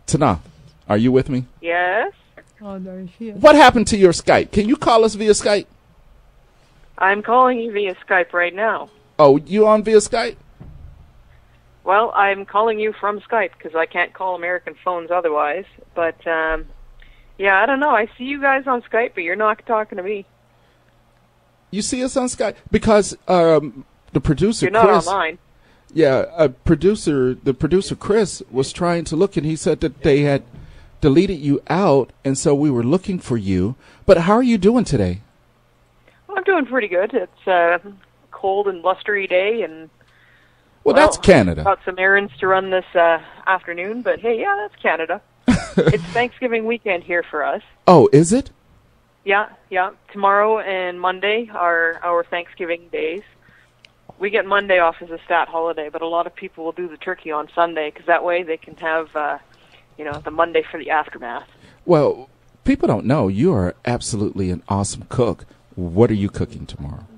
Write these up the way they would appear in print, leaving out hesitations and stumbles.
Tanaath, are you with me? Yes. Oh, there she is. What happened to your Skype? Can you call us via Skype? I'm calling you via Skype right now. Oh, you on via Skype? Well, I'm calling you from Skype because I can't call American phones otherwise. But, yeah, I don't know. I see you guys on Skype, but you're not talking to me. You see us on Skype? Because the producer, You're not Chris, online. yeah, the producer Chris was trying to look, and he said that they had deleted you out, and so we were looking for you. But how are you doing today? Well, I'm doing pretty good. It's a cold and blustery day, and Well, that's Canada. Got some errands to run this afternoon, but hey, yeah, that's Canada. It's Thanksgiving weekend here for us. Oh, is it? Yeah. Tomorrow and Monday are our Thanksgiving days. We get Monday off as a stat holiday, but a lot of people will do the turkey on Sunday because that way they can have, the Monday for the aftermath. Well, people don't know you are absolutely an awesome cook. What are you cooking tomorrow?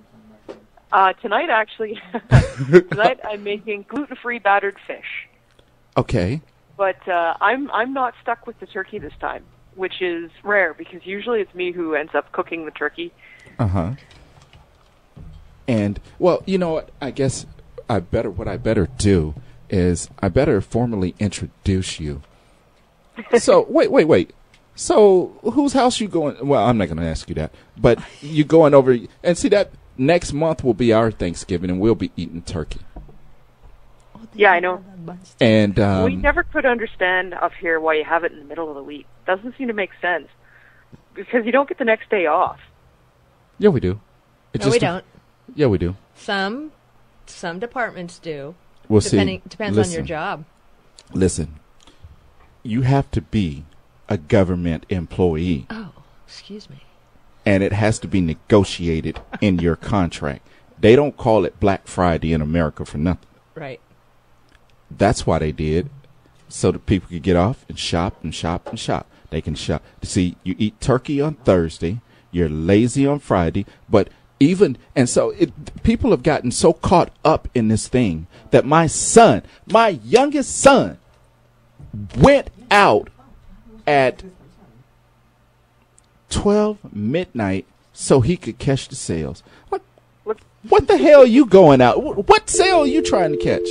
Tonight, actually, I'm making gluten-free battered fish. Okay. But I'm not stuck with the turkey this time, which is rare because usually it's me who ends up cooking the turkey. Uh-huh. And, well, you know what? I guess what I better do is I better formally introduce you. So, wait. So, whose house you going? Well, I'm not going to ask you that. But you going over, and see that next month will be our Thanksgiving, and we'll be eating turkey. Yeah, I know. And we never could understand up here why you have it in the middle of the week. Doesn't seem to make sense because you don't get the next day off. Yeah, we do. No, we don't. Yeah, we do. Some departments do. We'll Depends see. on your job. Listen, you have to be a government employee. Oh, excuse me. And it has to be negotiated in your contract. They don't call it Black Friday in America for nothing. Right. That's why they did, so that people could get off and shop and shop and shop. They can shop. See, you eat turkey on Thursday, you're lazy on Friday, but people have gotten so caught up in this thing that my youngest son, went out at 12 midnight so he could catch the sales. What the hell are you going out? What sale are you trying to catch?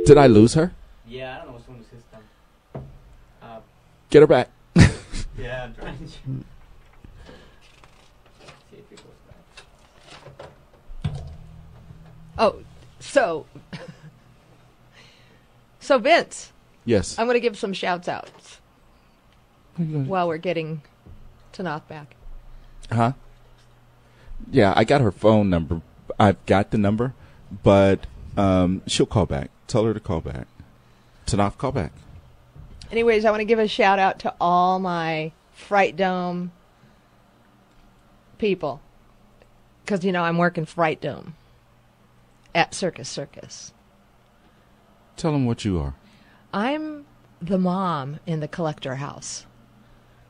Did I lose her? Yeah, I don't know what's going on with the system. Get her back. Yeah, I'm trying to see if it goes back. Oh, so Vince. Yes. I'm going to give some shouts outs while we're getting Tanaath back. Huh? Yeah, I got her phone number. I've got the number, but she'll call back. Tell her to call back. Tanaath, call back. Anyways, I want to give a shout out to all my Fright Dome people. Because, I'm working Fright Dome at Circus. Tell them what you are. I'm the mom in the Collector House,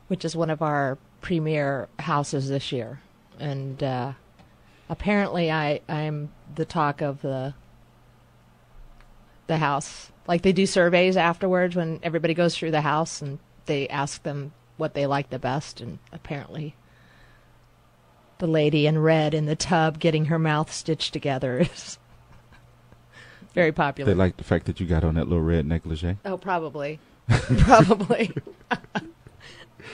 which is one of our premier houses this year. And apparently I'm the talk of the house. Like, they do surveys afterwards when everybody goes through the house, and they ask them what they like the best, and apparently the lady in red in the tub getting her mouth stitched together is very popular. They like the fact that you got on that little red negligee? Oh, probably. Probably.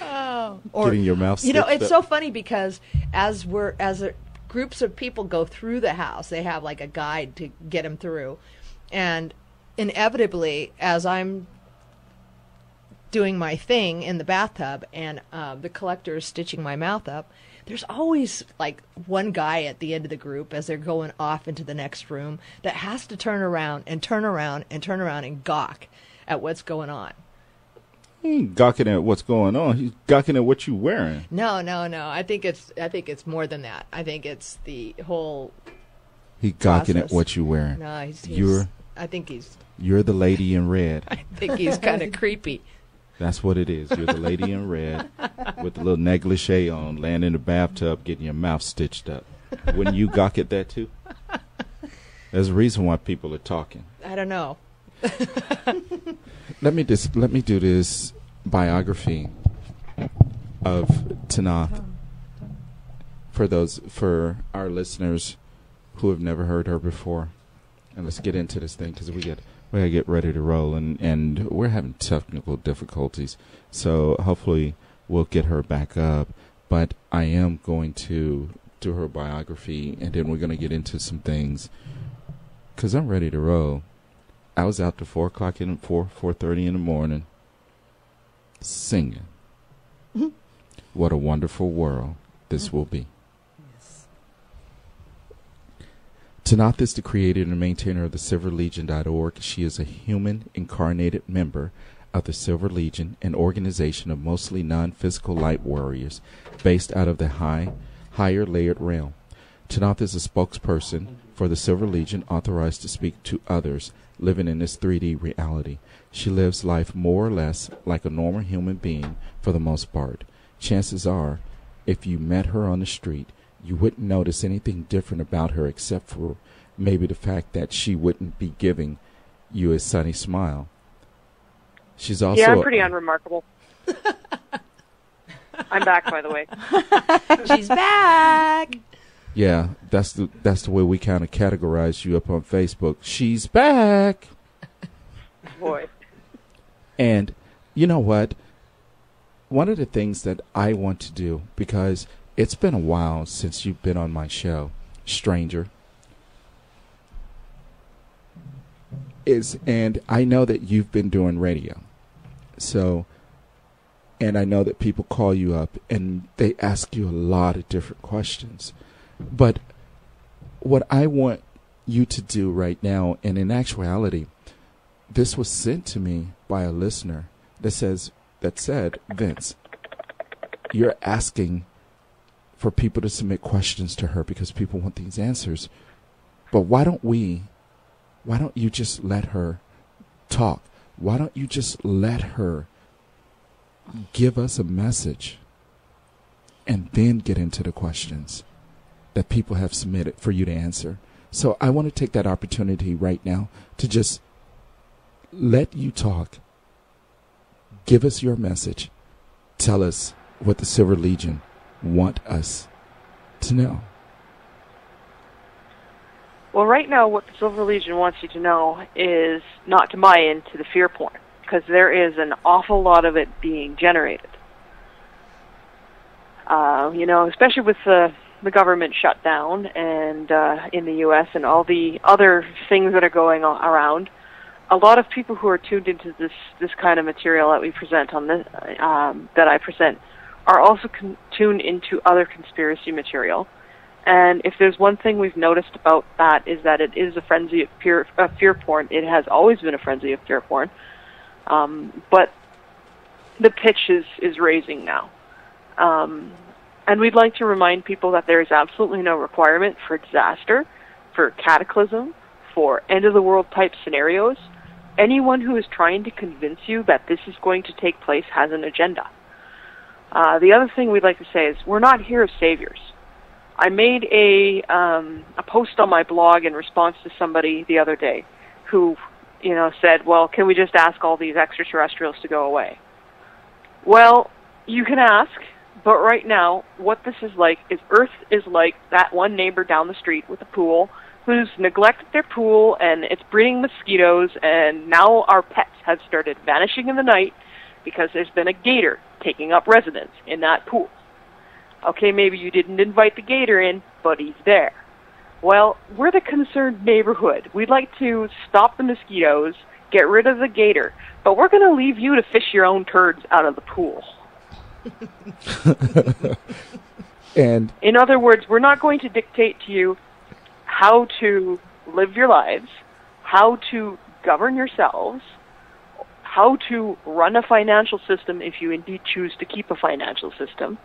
Oh. Or, getting your mouth stitched it's up. so funny because as groups of people go through the house, they have like a guide to get them through. And inevitably, as I'm doing my thing in the bathtub and the collector is stitching my mouth up, there's always like one guy at the end of the group as they're going off into the next room that has to turn around and gawk at what's going on. He ain't gawking at what's going on. He's gawking at what you wearing. No. I think it's more than that. I think it's the whole. He gawking process. at what you wearing. No, You're the lady in red. I think he's kind of creepy. That's what it is. You're the lady in red with the little negligee on, laying in the bathtub, getting your mouth stitched up. Wouldn't you gawk at that too? There's a reason why people are talking. I don't know. let me do this biography of Tanaath for our listeners who have never heard her before. And let's get into this thing because we gotta get ready to roll, and we're having technical difficulties. So hopefully we'll get her back up. But I am going to do her biography, and then we're going to get into some things because I'm ready to roll. I was out to 4:30 in the morning singing. What a wonderful world this will be. Yes. Tanaath is the creator and maintainer of the SilverLegion.org. She is a human incarnated member of the Silver Legion, an organization of mostly non-physical light warriors based out of the higher layered realm. Tanaath is a spokesperson for the Silver Legion, authorized to speak to others living in this 3D reality. She lives life more or less like a normal human being for the most part. Chances are, if you met her on the street, you wouldn't notice anything different about her except for maybe the fact that she wouldn't be giving you a sunny smile. She's also I'm pretty unremarkable. I'm back, by the way. She's back. Yeah, that's the way we kind of categorize you up on Facebook. She's back. Boy. And you know what? One of the things that I want to do, because it's been a while since you've been on my show, Stranger, and I know that you've been doing radio. So, and I know that people call you up and they ask you a lot of different questions. But what I want you to do right now, and in actuality, this was sent to me by a listener that said, Vince, you're asking for people to submit questions to her because people want these answers. But why don't you just let her talk? Why don't you just let her give us a message and then get into the questions that people have submitted for you to answer? So I want to take that opportunity right now to just let you talk. Give us your message. Tell us what the Silver Legion want us to know. Well, right now, what the Silver Legion wants you to know is not to buy into the fear porn, because there is an awful lot of it being generated. Especially with the government shutdown and in the U.S. and all the other things that are going around, a lot of people who are tuned into this kind of material that we present on this, that I present, are also tuned into other conspiracy material. And if there's one thing we've noticed about that, is that it is a frenzy of fear porn. It has always been a frenzy of fear porn. But the pitch is raising now. And we'd like to remind people that there is absolutely no requirement for disaster, for cataclysm, for end-of-the-world type scenarios. Anyone who is trying to convince you that this is going to take place has an agenda. The other thing we'd like to say is we're not here as saviors. I made a post on my blog in response to somebody the other day who, said, well, can we just ask all these extraterrestrials to go away? Well, you can ask, but right now, what this is like is Earth is like that one neighbor down the street with a pool who's neglected their pool, and it's breeding mosquitoes, and now our pets have started vanishing in the night because there's been a gator taking up residence in that pool. Okay, maybe you didn't invite the gator in, but he's there. Well, we're the concerned neighborhood. We'd like to stop the mosquitoes, get rid of the gator, but we're going to leave you to fish your own turds out of the pool. And in other words, we're not going to dictate to you how to live your lives, how to govern yourselves, how to run a financial system if you indeed choose to keep a financial system.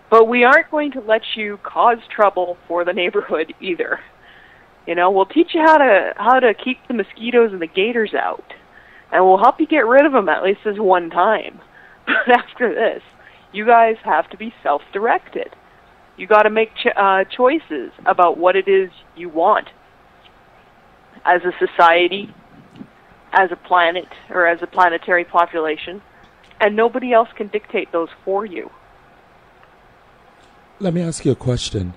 But we aren't going to let you cause trouble for the neighborhood either. We'll teach you how to keep the mosquitoes and the gators out, and we'll help you get rid of them at least this one time. But after this, you guys have to be self-directed. You got to make choices about what it is you want as a society as a planet or as a planetary population, and nobody else can dictate those for you. Let me ask you a question,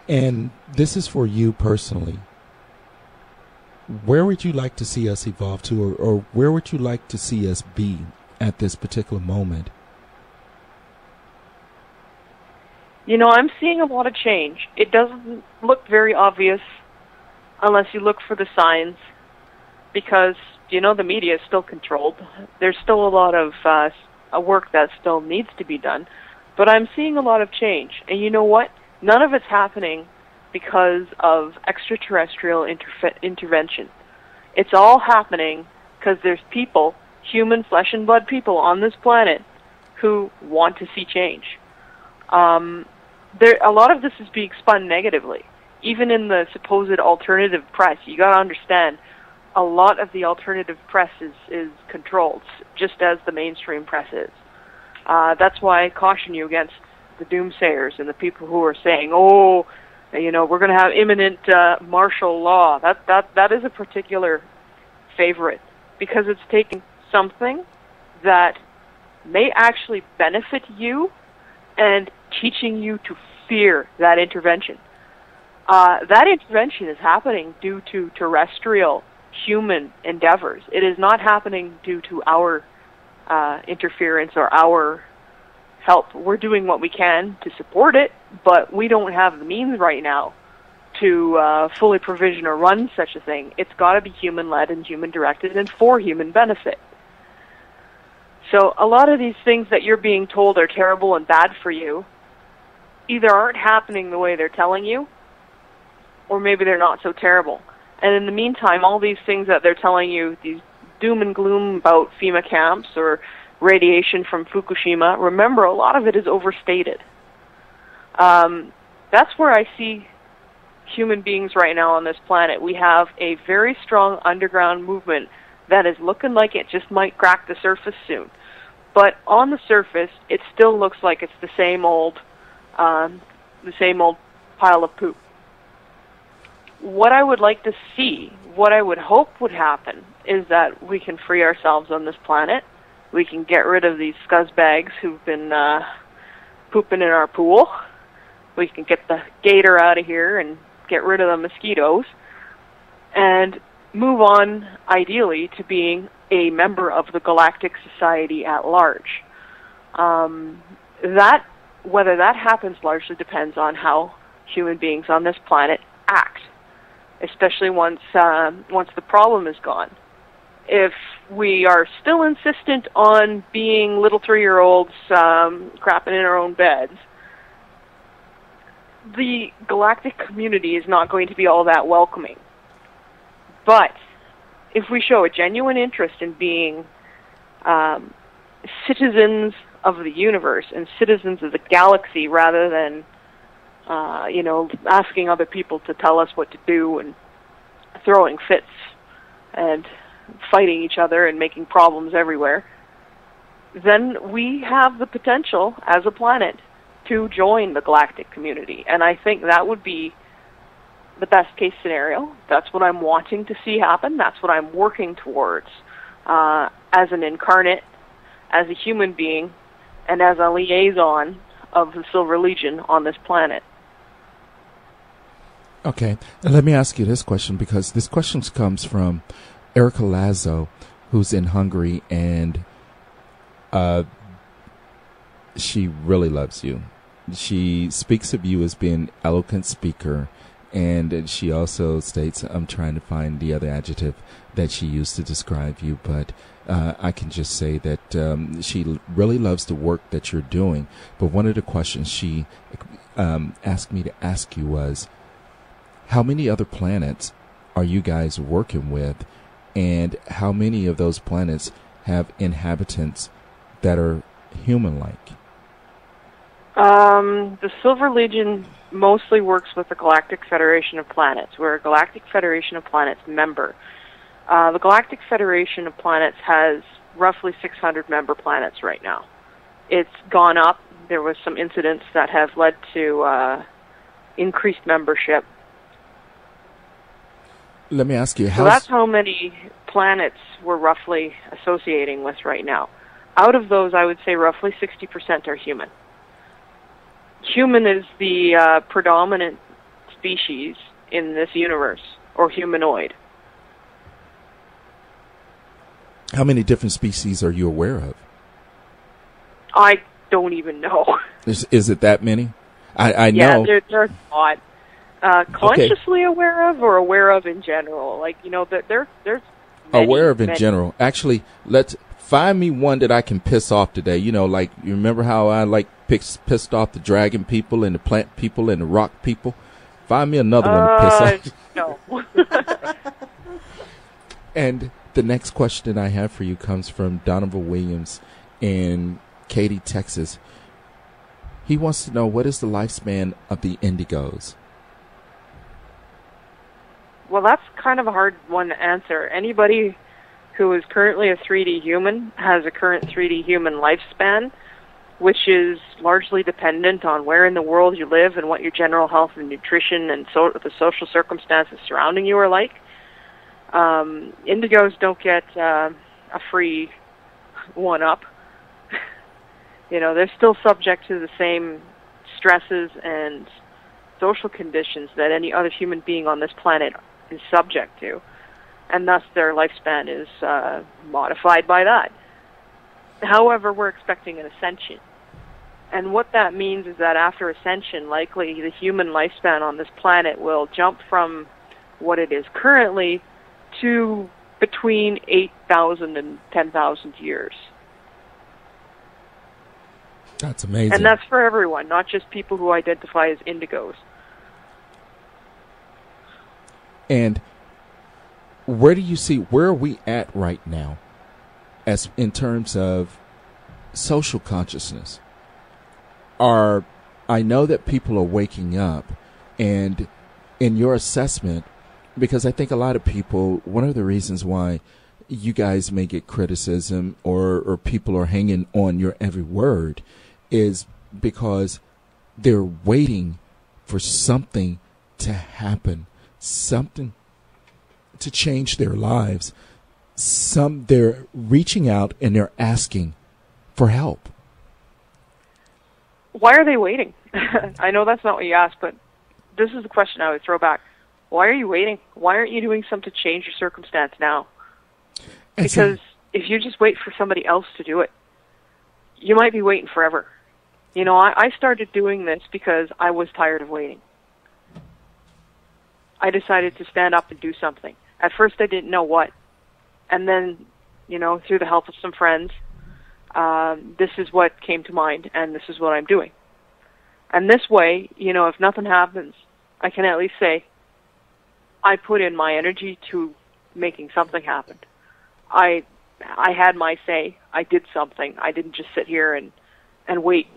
and this is for you personally. Where would you like to see us evolve to, or where would you like to see us be at this particular moment? You know, I'm seeing a lot of change. It doesn't look very obvious unless you look for the signs, because, you know, the media is still controlled. There's still a lot of work that still needs to be done. But I'm seeing a lot of change. And you know what? None of it's happening because of extraterrestrial intervention. It's all happening because there's people, human flesh and blood people on this planet, who want to see change. A lot of this is being spun negatively. Even in the supposed alternative press, you got to understand, a lot of the alternative press is controlled, just as the mainstream press is. That's why I caution you against the doomsayers and the people who are saying, "Oh, you know, we're going to have imminent martial law." That is a particular favorite, because it's taking something that may actually benefit you and teaching you to fear that intervention. That intervention is happening due to terrestrial human endeavors. It is not happening due to our interference or our help. We're doing what we can to support it, but we don't have the means right now to fully provision or run such a thing. It's got to be human-led and human-directed and for human benefit. So a lot of these things that you're being told are terrible and bad for you either aren't happening the way they're telling you, or maybe they're not so terrible. And in the meantime, all these things that they're telling you, these doom and gloom about FEMA camps or radiation from Fukushima, remember, a lot of it is overstated. That's where I see human beings right now on this planet. We have a very strong underground movement that is looking like it just might crack the surface soon. But on the surface, it still looks like it's the same old pile of poop. What I would like to see, what I would hope would happen, is that we can free ourselves on this planet. We can get rid of these scuzzbags who've been pooping in our pool. We can get the gator out of here and get rid of the mosquitoes, and move on, ideally, to being a member of the Galactic Society at large. Whether that happens largely depends on how human beings on this planet act, especially once the problem is gone. If we are still insistent on being little 3-year-olds crapping in our own beds, the galactic community is not going to be all that welcoming. But if we show a genuine interest in being citizens of the universe and citizens of the galaxy, rather than asking other people to tell us what to do and throwing fits and fighting each other and making problems everywhere, then we have the potential as a planet to join the galactic community. And I think that would be the best case scenario. That's what I'm wanting to see happen. That's what I'm working towards as an incarnate, as a human being, and as a liaison of the Silver Legion on this planet. Okay, and let me ask you this question, because this question comes from Erica Lazo, who's in Hungary, and she really loves you. She speaks of you as being an eloquent speaker, and she also states, I'm trying to find the other adjective that she used to describe you, but I can just say that she really loves the work that you're doing. But one of the questions she asked me to ask you was, how many other planets are you guys working with, and how many of those planets have inhabitants that are human-like? The Silver Legion mostly works with the Galactic Federation of Planets. We're a Galactic Federation of Planets member. The Galactic Federation of Planets has roughly 600 member planets right now. It's gone up. There was some incidents that have led to increased membership. Let me ask you, So that's how many planets we're roughly associating with right now. Out of those, I would say roughly 60% are human. Human is the predominant species in this universe, or humanoid. how many different species are you aware of? I don't even know. Is it that many? I know. Yeah, there's a lot. Consciously aware of, or aware of in general? Like, you know, there's many, aware of in many. general. Actually, let's find me one that I can piss off today. You know, like, you remember how I like pissed off the dragon people and the plant people and the rock people? Find me another one to piss off. No. And the next question I have for you comes from Donovan Williams in Katy, Texas. He wants to know, what is the lifespan of the indigos? Well, that's kind of a hard one to answer. Anybody who is currently a 3D human has a current 3D human lifespan, which is largely dependent on where in the world you live and what your general health and nutrition and the social circumstances surrounding you are like. Indigos don't get a free one-up. You know, they're still subject to the same stresses and social conditions that any other human being on this planet is subject to. And thus their lifespan is modified by that. However, we're expecting an ascension. And what that means is that after ascension, likely the human lifespan on this planet will jump from what it is currently to between 8,000 and 10,000 years. That's amazing. And that's for everyone, not just people who identify as indigos. And where do you see, where are we at right now as in terms of social consciousness? I know that people are waking up, and in your assessment, because I think a lot of people, one of the reasons why you guys may get criticism or people are hanging on your every word is because they're waiting for something to happen, something to change their lives. They're reaching out and they're asking for help. Why are they waiting? I know that's not what you asked, but this is the question I would throw back. Why are you waiting? Why aren't you doing something to change your circumstance now? Because if you just wait for somebody else to do it, you might be waiting forever. You know, I started doing this because I was tired of waiting. I decided to stand up and do something. At first I didn't know what. And then, you know, through the help of some friends, this is what came to mind, and this is what I'm doing. And this way, you know, if nothing happens, I can at least say, I put in my energy to making something happen. I had my say. I did something. I didn't just sit here and wait.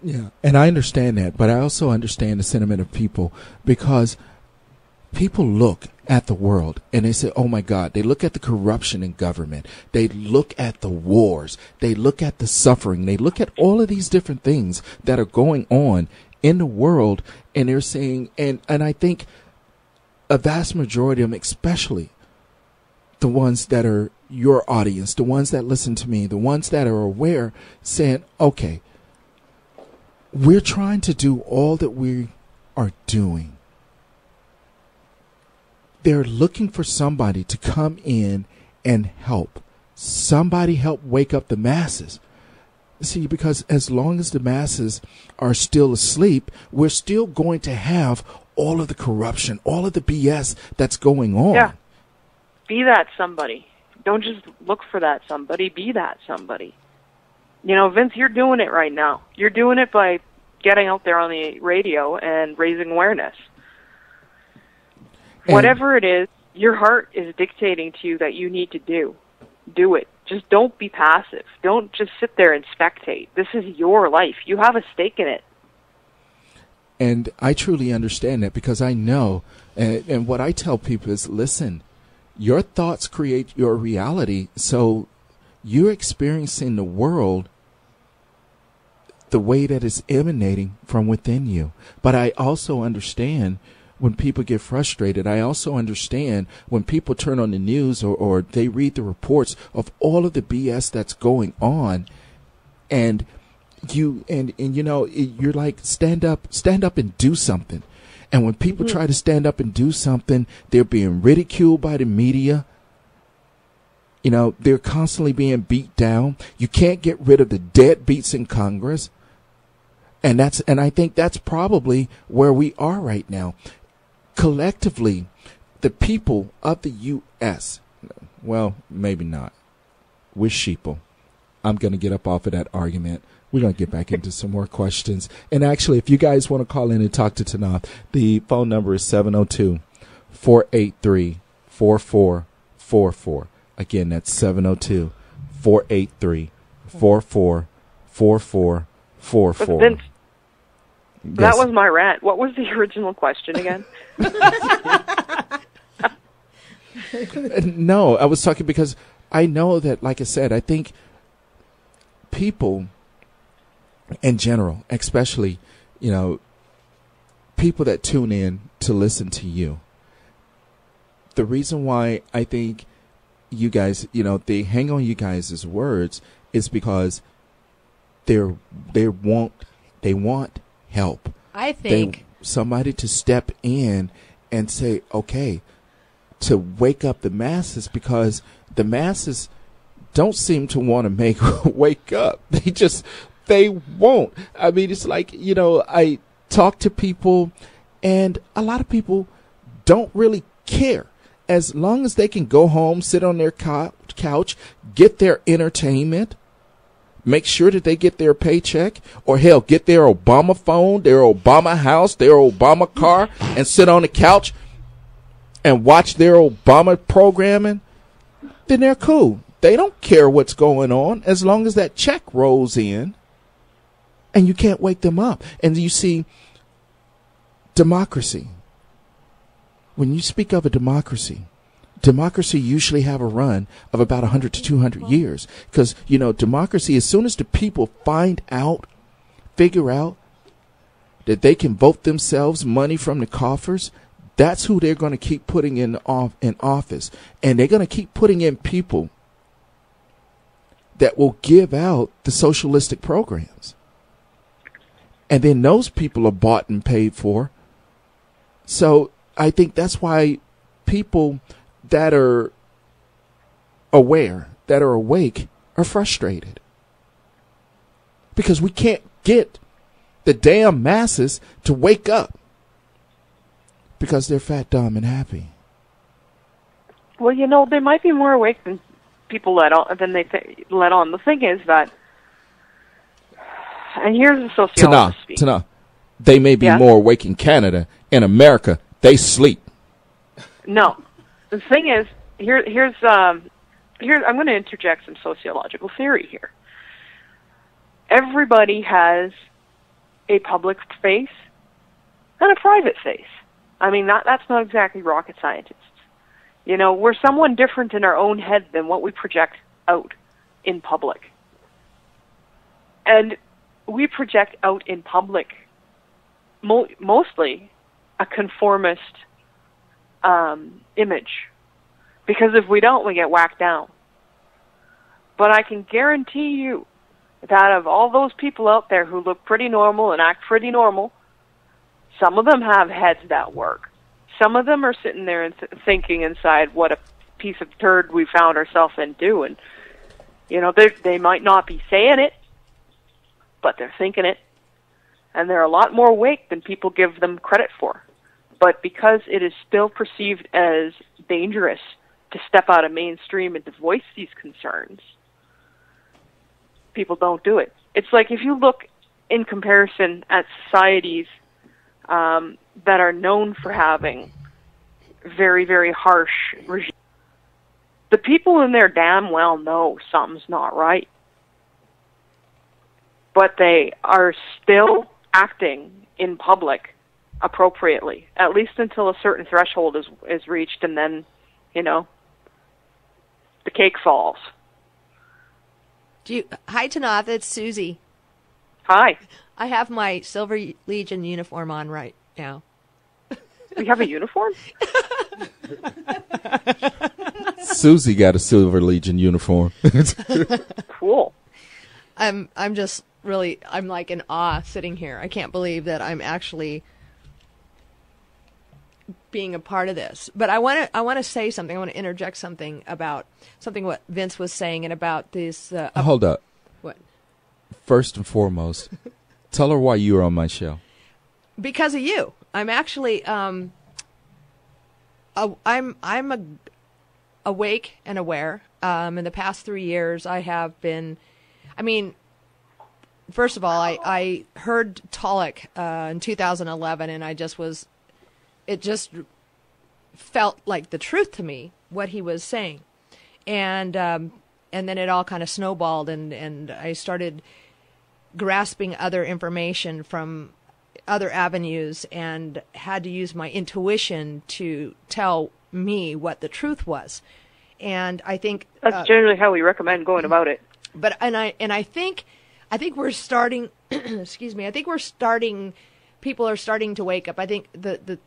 Yeah, and I understand that, but I also understand the sentiment of people, because people look at the world and they say, oh my God, they look at the corruption in government. They look at the wars. They look at the suffering. They look at all of these different things that are going on in the world, and they're saying, and I think a vast majority of them, especially the ones that are your audience, the ones that listen to me, the ones that are aware, saying, okay, we're trying to do all that we are doing. They're looking for somebody to come in and help. Somebody help wake up the masses. See, because as long as the masses are still asleep, we're still going to have all of the corruption, all of the BS that's going on. Yeah. Be that somebody. Don't just look for that somebody. Be that somebody. You know, Vince, you're doing it right now. You're doing it by getting out there on the radio and raising awareness. And whatever it is, your heart is dictating to you that you need to do. Do it. Just don't be passive. Don't just sit there and spectate. This is your life. You have a stake in it. And I truly understand that, because I know, and what I tell people is, listen, your thoughts create your reality, so you're experiencing the world the way that it's emanating from within you. But I also understand when people get frustrated. I also understand when people turn on the news or they read the reports of all of the BS that's going on, and you're like, stand up and do something. And when people try to stand up and do something, they're being ridiculed by the media. They're constantly being beat down. You can't get rid of the deadbeats in Congress. And I think that's probably where we are right now. Collectively, the people of the U.S., well, maybe not. We're sheeple. I'm going to get up off of that argument. We're going to get back into some more questions. And actually, if you guys want to call in and talk to Tanaath, the phone number is 702-483-4444. Again, that's 702-483-4444. Vince, that was my rant. What was the original question again? No, I was talking because I know that, like I said, I think people in general, especially, people that tune in to listen to you, the reason why I think you guys, they hang on you guys' words is because they want help. I think somebody to step in and say, okay, to wake up the masses, because the masses don't seem to want to wake up. They won't. I mean, it's like, I talk to people, and a lot of people don't really care. As long as they can go home, sit on their couch, get their entertainment, make sure that they get their paycheck, or hell, get their Obama phone, their Obama house, their Obama car, and sit on the couch and watch their Obama programming, then they're cool. They don't care what's going on as long as that check rolls in, and you can't wake them up. And you see, democracy. When you speak of a democracy usually have a run of about 100 to 200 years. Because, democracy, as soon as the people figure out that they can vote themselves money from the coffers, that's who they're going to keep putting in office. And they're going to keep putting in people that will give out the socialistic programs. And then those people are bought and paid for. So I think that's why people that are aware, that are awake, are frustrated. Because we can't get the damn masses to wake up because they're fat, dumb, and happy. Well, they might be more awake than people let on. The thing is that, and here's the sociologist speak. Tanaath, they may be more awake in Canada. In America, they sleep. No, the thing is, here's I'm going to interject some sociological theory here. Everybody has a public face and a private face. I mean, that's not exactly rocket scientists. We're someone different in our own head than what we project out in public. And we project out in public mostly a conformist image. Because if we don't, we get whacked down. But I can guarantee you that of all those people out there who look pretty normal and act pretty normal, some of them have heads that work. Some of them are sitting there and thinking inside, what a piece of turd we found ourselves in doing. They might not be saying it, but they're thinking it. And they're a lot more awake than people give them credit for. But because it is still perceived as dangerous to step out of mainstream and to voice these concerns, people don't do it. It's like if you look in comparison at societies that are known for having very, very harsh regimes, the people in there damn well know something's not right. But they are still acting in public appropriately, at least until a certain threshold is reached, and then, the cake falls. Hi, Tanaath, it's Susie. Hi. I have my Silver Legion uniform on right now. We have a uniform? Susie got a Silver Legion uniform. Cool. I'm just really, I'm like in awe sitting here. I can't believe that I'm actually being a part of this. But I want to say something. I want to interject something about something what Vince was saying and about this. Hold up. What? First and foremost, tell her why you were on my show. Because of you. I'm actually I'm awake and aware. In the past 3 years, I have been. I mean, first of all, I heard Tanaath in 2011, and I just was. It just felt like the truth to me what he was saying, and then it all kind of snowballed, and I started grasping other information from other avenues and had to use my intuition to tell me what the truth was. And I think that's generally how we recommend going about it. But I think we're starting. Excuse me. I think we're starting. People are starting to wake up. I think the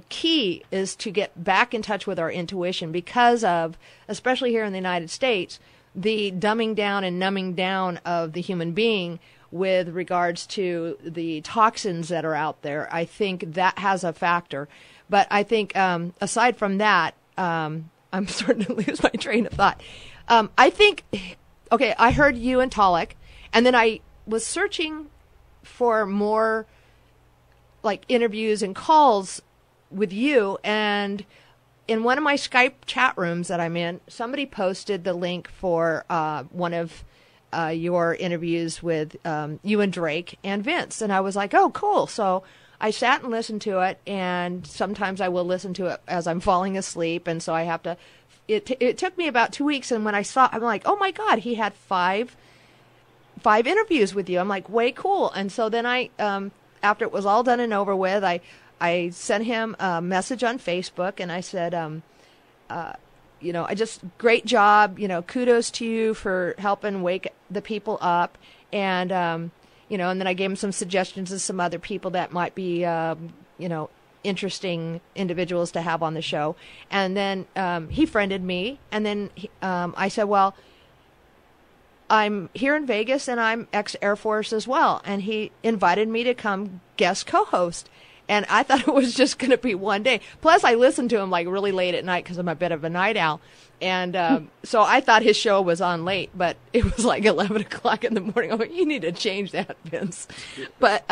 key is to get back in touch with our intuition because of, especially here in the United States, the dumbing down and numbing down of the human being with regards to the toxins that are out there. I think that has a factor. But I think aside from that, I'm starting to lose my train of thought. I think, okay, I heard you and Tanaath, and then I was searching for more like interviews and calls with you, and in one of my Skype chat rooms that I'm in, somebody posted the link for one of your interviews with you and Drake and Vince, and I was like, oh, cool. So I sat and listened to it, and sometimes I will listen to it as I'm falling asleep, and so I have to. It took me about 2 weeks, and when I saw, I'm like, oh my God, he had five interviews with you. I'm like, way cool. And so then I, after it was all done and over with, I sent him a message on Facebook, and I said, I just, great job, kudos to you for helping wake the people up. And, and then I gave him some suggestions of some other people that might be, interesting individuals to have on the show. And then he friended me, and then I said, well, I'm here in Vegas, and I'm ex-Air Force as well. And he invited me to come guest co-host. And I thought it was just going to be one day. Plus, I listened to him like really late at night because I'm a bit of a night owl. And so I thought his show was on late, but it was like 11 o'clock in the morning. I'm like, you need to change that, Vince. But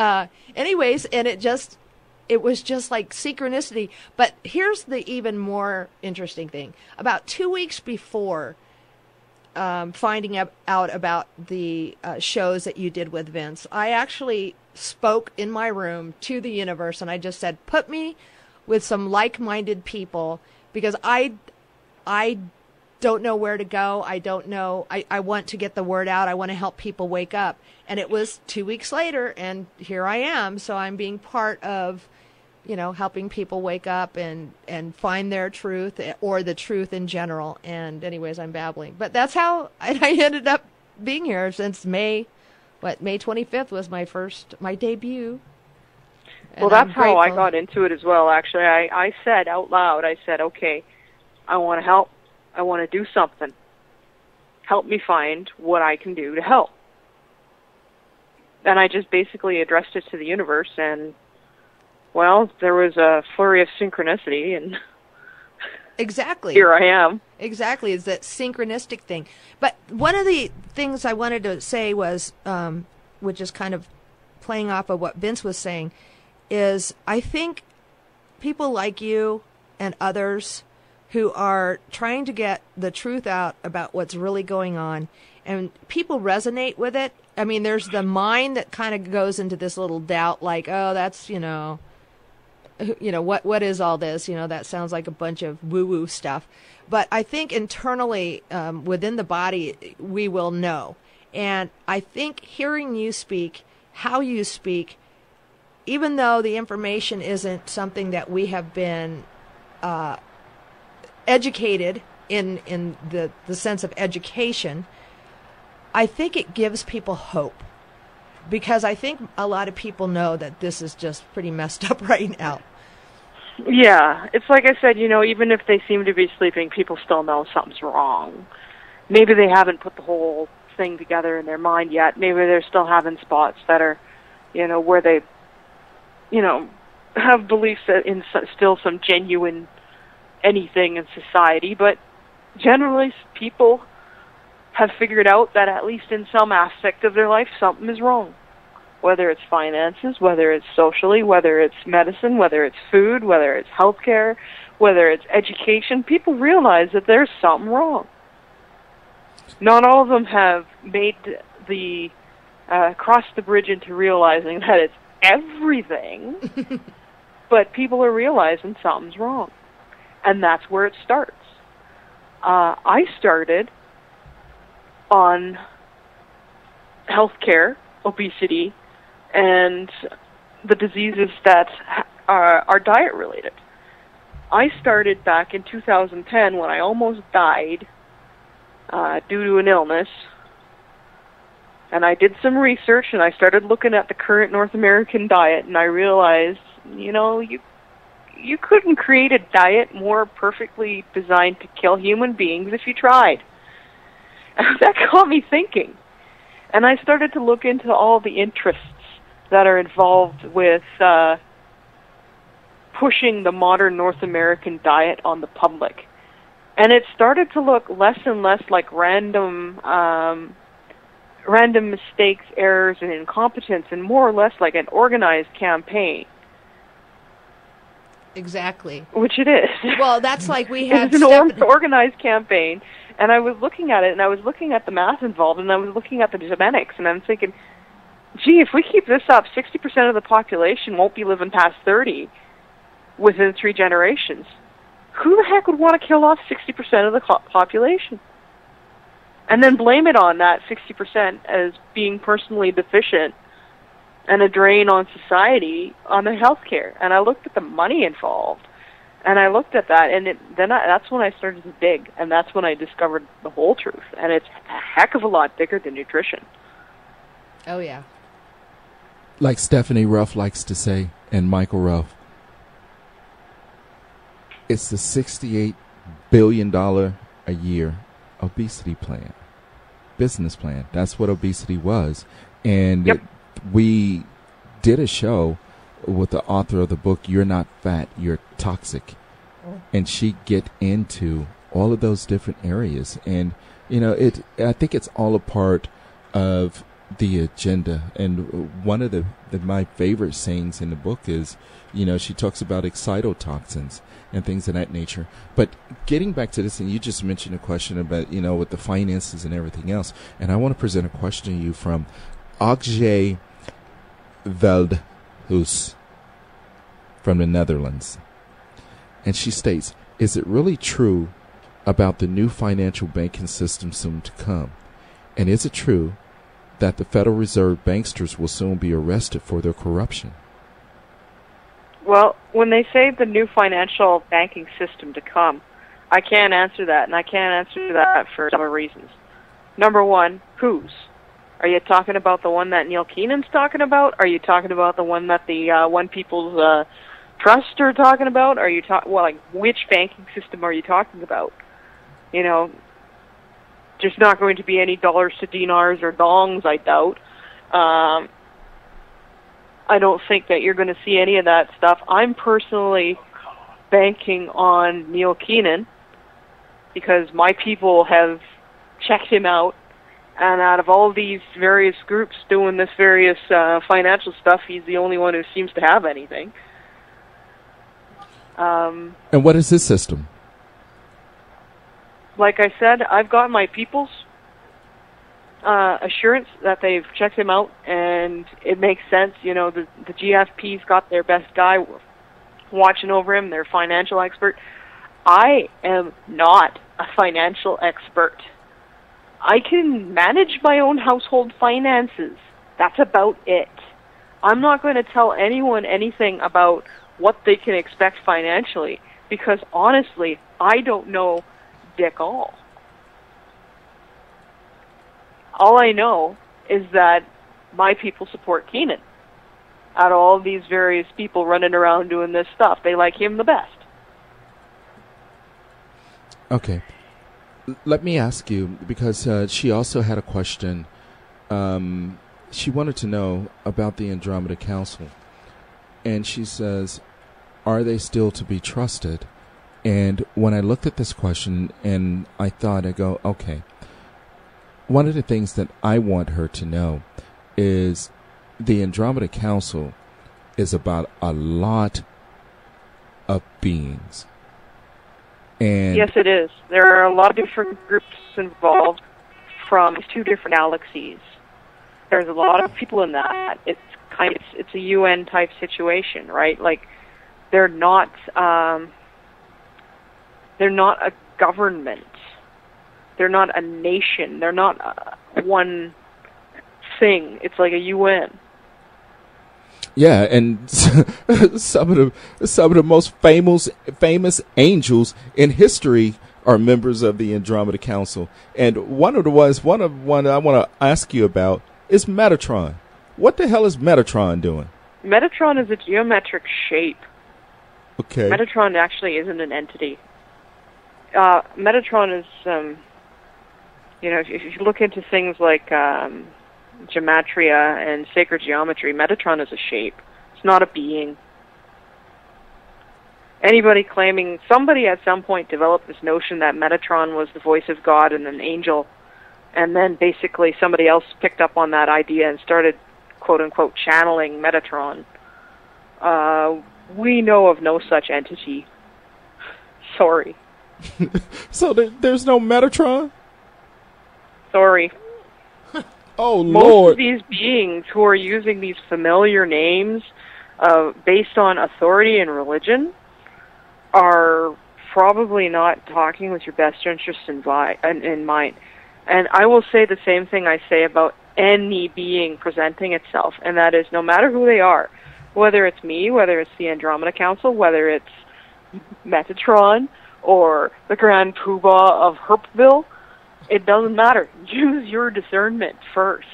anyways, and it was just like synchronicity. But here's the even more interesting thing. About 2 weeks before finding out about the shows that you did with Vince, I actually spoke in my room to the universe, and I just said, put me with some like-minded people, because I don't know where to go. I don't know. I want to get the word out. I want to help people wake up. And it was 2 weeks later, and here I am. So I'm being part of, helping people wake up and find their truth, or the truth in general. And anyways, I'm babbling. But that's how I ended up being here since May 25th was my debut. And well, that's I'm how I grateful. got into it as well, actually. I said out loud, okay, I want to help. I want to do something. Help me find what I can do to help. And I just basically addressed it to the universe, and, well, there was a flurry of synchronicity, and exactly. Here I am. Exactly, it's that synchronistic thing. But one of the things I wanted to say was, which is kind of playing off of what Vince was saying, is I think people like you and others who are trying to get the truth out about what's really going on, and people resonate with it. I mean, there's the mind that kind of goes into this little doubt, like, oh, that's, what is all this? That sounds like a bunch of woo-woo stuff. But I think internally, within the body, we will know. And I think hearing you speak, how you speak, even though the information isn't something that we have been educated in the sense of education, I think it gives people hope. Because I think a lot of people know that this is just pretty messed up right now. Yeah, it's like I said, even if they seem to be sleeping, people still know something's wrong. Maybe they haven't put the whole thing together in their mind yet. Maybe they're still having spots that are, where they, have beliefs that in still some genuine anything in society. But generally, people have figured out that at least in some aspect of their life, something is wrong. Whether it's finances, whether it's socially, whether it's medicine, whether it's food, whether it's healthcare, whether it's education, people realize that there's something wrong. Not all of them have made the crossed the bridge into realizing that it's everything, but people are realizing something's wrong, and that's where it starts. I started on healthcare, obesity, and the diseases that are diet related. I started back in 2010 when I almost died due to an illness, and I did some research and I started looking at the current North American diet, and I realized, you couldn't create a diet more perfectly designed to kill human beings if you tried. That got me thinking, and I started to look into all the interests that are involved with pushing the modern North American diet on the public. And it started to look less and less like random mistakes, errors, and incompetence, and more or less like an organized campaign. Exactly. Which it is. Well, that's like we had It's an organized campaign, and I was looking at it, and I was looking at the math involved, and I was looking at the genetics, and I'm thinking, gee, if we keep this up, 60% of the population won't be living past 30 within 3 generations. Who the heck would want to kill off 60% of the population? And then blame it on that 60% as being personally deficient and a drain on society, on the healthcare. And I looked at the money involved, and I looked at that, and that's when I started to dig, and that's when I discovered the whole truth. And it's a heck of a lot bigger than nutrition. Oh, yeah. Like Stephanie Ruff likes to say, and Michael Ruff, it's the $68 billion a year obesity plan, business plan. That's what obesity was. And yep. We did a show with the author of the book, You're Not Fat, You're Toxic. And she get into all of those different areas. And, I think it's all a part of the agenda. And one of my favorite sayings in the book is, she talks about excitotoxins and things of that nature. But getting back to this, and you just mentioned a question about, with the finances and everything else. And I want to present a question to you from Augje Veldhuis from the Netherlands. And she states, is it really true about the new financial banking system soon to come? And is it true that the Federal Reserve banksters will soon be arrested for their corruption? Well, when they say the new financial banking system to come, I can't answer that, and I can't answer that for several reasons. Number one, whose? Are you talking about the one that Neil Keenan's talking about? Are you talking about the one that the One People's Trust are talking about? Are you which banking system are you talking about? There's not going to be any dollars to dinars or dongs, I doubt. I don't think that you're going to see any of that stuff. I'm personally banking on Neil Keenan because my people have checked him out. And out of all these various groups doing this various financial stuff, he's the only one who seems to have anything. And what is his system? Like I said, I've got my people's assurance that they've checked him out, and it makes sense. The GFP's got their best guy watching over him, their financial expert. I am not a financial expert. I can manage my own household finances. That's about it. I'm not going to tell anyone anything about what they can expect financially because, honestly, I don't know dick all. All I know is that my people support Keenan. out of all these various people running around doing this stuff. They like him the best. Okay. Let me ask you, because she also had a question. She wanted to know about the Andromeda Council. And she says, are they still to be trusted? And when I looked at this question and I thought, I go, okay, one of the things that I want her to know is the Andromeda Council is about a lot of beings. And yes, it is. There are a lot of different groups involved from 2 different galaxies. There's a lot of people in that. It's a UN type situation, right? Like they're not a government. They're not a nation. They're not one thing. It's like a UN. Yeah, and some of the most famous angels in history are members of the Andromeda Council. And one I want to ask you about is Metatron. What the hell is Metatron doing? Metatron is a geometric shape. Okay. Metatron actually isn't an entity. Metatron is, if you look into things like gematria and sacred geometry, Metatron is a shape. It's not a being. Somebody at some point developed this notion that Metatron was the voice of God and an angel, and then basically somebody else picked up on that idea and started, quote-unquote, channeling Metatron. We know of no such entity. Sorry. So there's no Metatron? Sorry. Oh, Most Lord. of these beings who are using these familiar names based on authority and religion are probably not talking with your best interests in mind. And I will say the same thing I say about any being presenting itself, and that is no matter who they are, whether it's me, whether it's the Andromeda Council, whether it's Metatron, or the Grand Poobah of Herpville, it doesn't matter. Use your discernment first.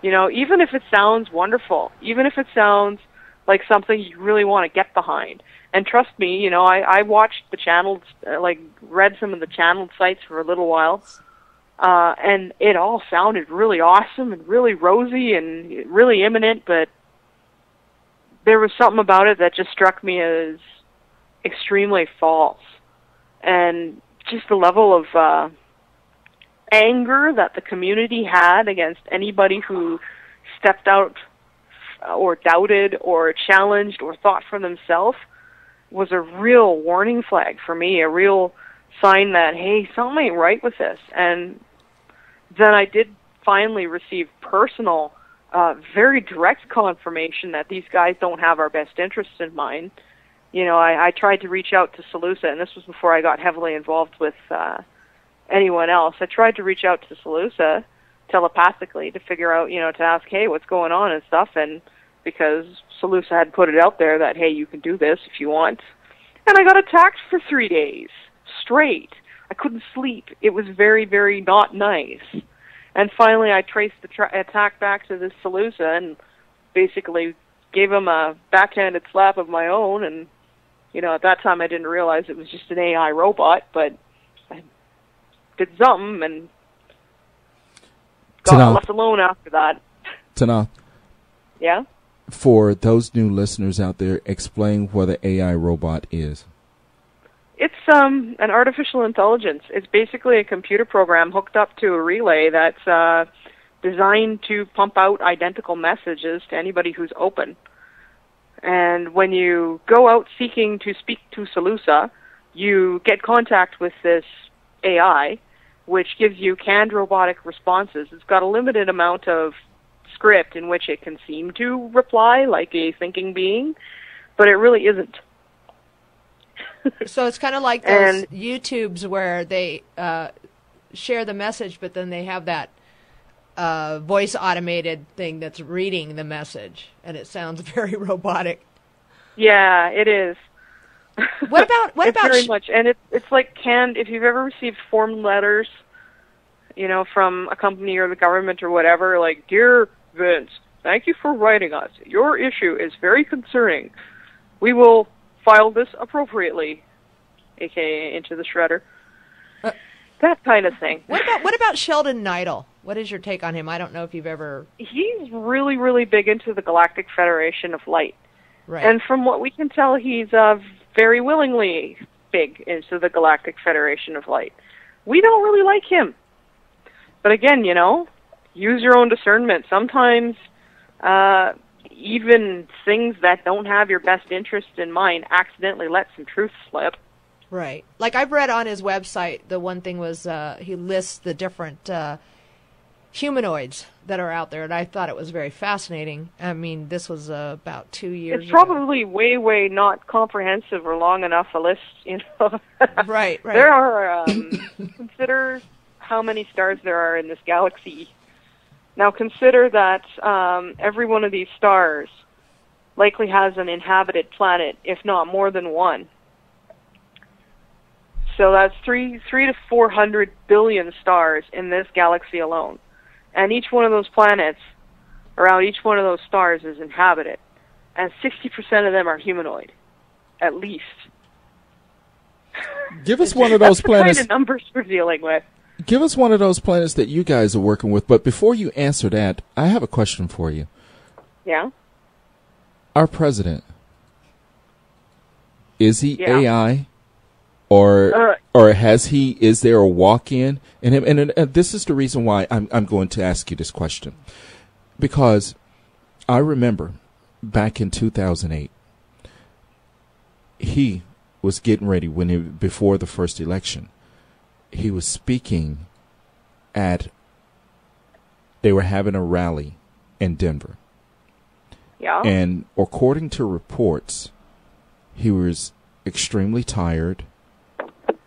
Even if it sounds wonderful, even if it sounds like something you really want to get behind. And trust me, I watched the channels, read some of the channeled sites for a little while, and it all sounded really awesome and really rosy and really imminent, but there was something about it that just struck me as extremely false. And just the level of anger that the community had against anybody who stepped out or doubted or challenged or thought for themselves was a real warning flag for me, a real sign that, hey, something ain't right with this. And then I did finally receive personal, very direct confirmation that these guys don't have our best interests in mind. I tried to reach out to Salusa, and this was before I got heavily involved with anyone else. I tried to reach out to Salusa telepathically to figure out, to ask, hey, what's going on and stuff, and because Salusa had put it out there that, hey, you can do this if you want. And I got attacked for 3 days straight. I couldn't sleep. It was very, very not nice. And finally I traced the attack back to this Salusa and basically gave him a backhanded slap of my own, and at that time I didn't realize it was just an AI robot, but I did something and got left alone after that. Tanaath. Yeah? For those new listeners out there, explain what an AI robot is. It's an artificial intelligence. It's basically a computer program hooked up to a relay that's designed to pump out identical messages to anybody who's open. And when you go out seeking to speak to Salusa, you get contact with this AI, which gives you canned robotic responses. It's got a limited amount of script in which it can seem to reply like a thinking being, but it really isn't. So it's kind of like those YouTubes where they share the message, but then they have that voice automated thing that's reading the message, and it sounds very robotic. Yeah, it is. What about very much, and it's like canned. If you've ever received form letters, from a company or the government or whatever, like, dear Vince, Thank you for writing us. Your issue is very concerning. We will file this appropriately, aka into the shredder. That kind of thing. What about Sheldon Neidl? What is your take on him? I don't know if you've ever... He's really, really big into the Galactic Federation of Light. Right. And from what we can tell, he's very willingly big into the Galactic Federation of Light. We don't really like him. But again, use your own discernment. Sometimes even things that don't have your best interest in mind accidentally let some truth slip. Right. Like I've read on his website, the one thing was he lists the different humanoids that are out there, and I thought it was very fascinating. I mean, this was about 2 years It's ago. probably way not comprehensive or long enough a list, Right. There are, consider how many stars there are in this galaxy. Now consider that every one of these stars likely has an inhabited planet, if not more than one. So that's 300 to 400 billion stars in this galaxy alone. And each one of those planets, around each one of those stars, is inhabited. And 60% of them are humanoid, at least. Give us one of those planets. That's the kind of numbers we're dealing with. Give us one of those planets that you guys are working with. But before you answer that, I have a question for you. Yeah? Our president, is he Yeah. AI? Or is there a walk-in in him? And this is the reason why I'm going to ask you this question. Because I remember back in 2008, he was getting ready before the first election. He was speaking they were having a rally in Denver. Yeah. And according to reports, he was extremely tired.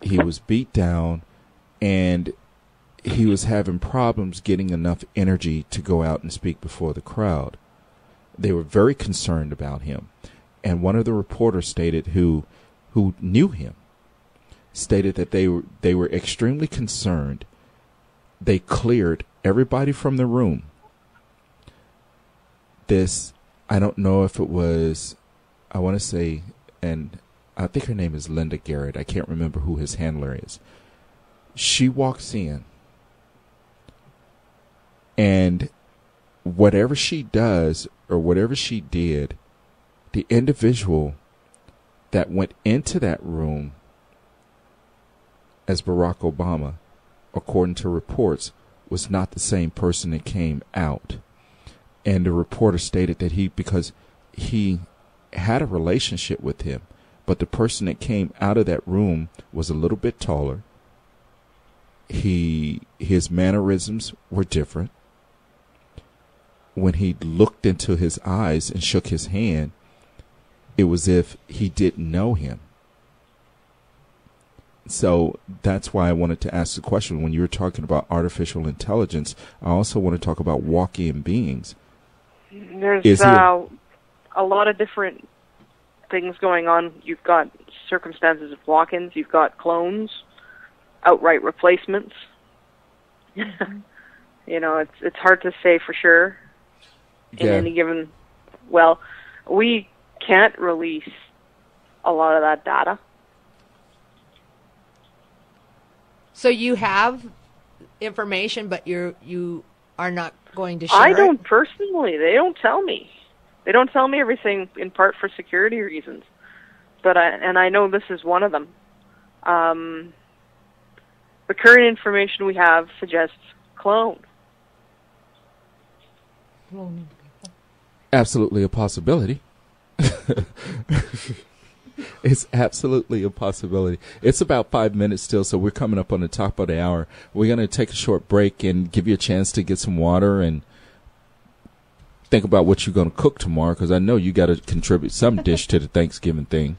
He was beat down, and he was having problems getting enough energy to go out and speak before the crowd. They were very concerned about him. And one of the reporters stated who knew him, stated that they were extremely concerned. They cleared everybody from the room. I don't know if it was, I want to say, and I think her name is Linda Garrett. I can't remember who his handler is. She walks in, and whatever she does or whatever she did, the individual that went into that room as Barack Obama, according to reports, was not the same person that came out. And the reporter stated that because he had a relationship with him, but the person that came out of that room was a little bit taller. His mannerisms were different. When he looked into his eyes and shook his hand, it was as if he didn't know him. So that's why I wanted to ask the question. When you were talking about artificial intelligence, I also want to talk about walk-in beings. There's a lot of different things going on. You've got circumstances of walk-ins. You've got clones, outright replacements. It's hard to say for sure in any given. Well, we can't release a lot of that data. So you have information, but you are not going to share I it? don't personally. They don't tell me. They don't tell me everything, in part for security reasons. But I know this is one of them. The current information we have suggests clone. Absolutely a possibility. It's absolutely a possibility. It's about 5 minutes still, so we're coming up on the top of the hour. We're going to take a short break and give you a chance to get some water and think about what you're going to cook tomorrow, because I know you got to contribute some dish to the Thanksgiving thing.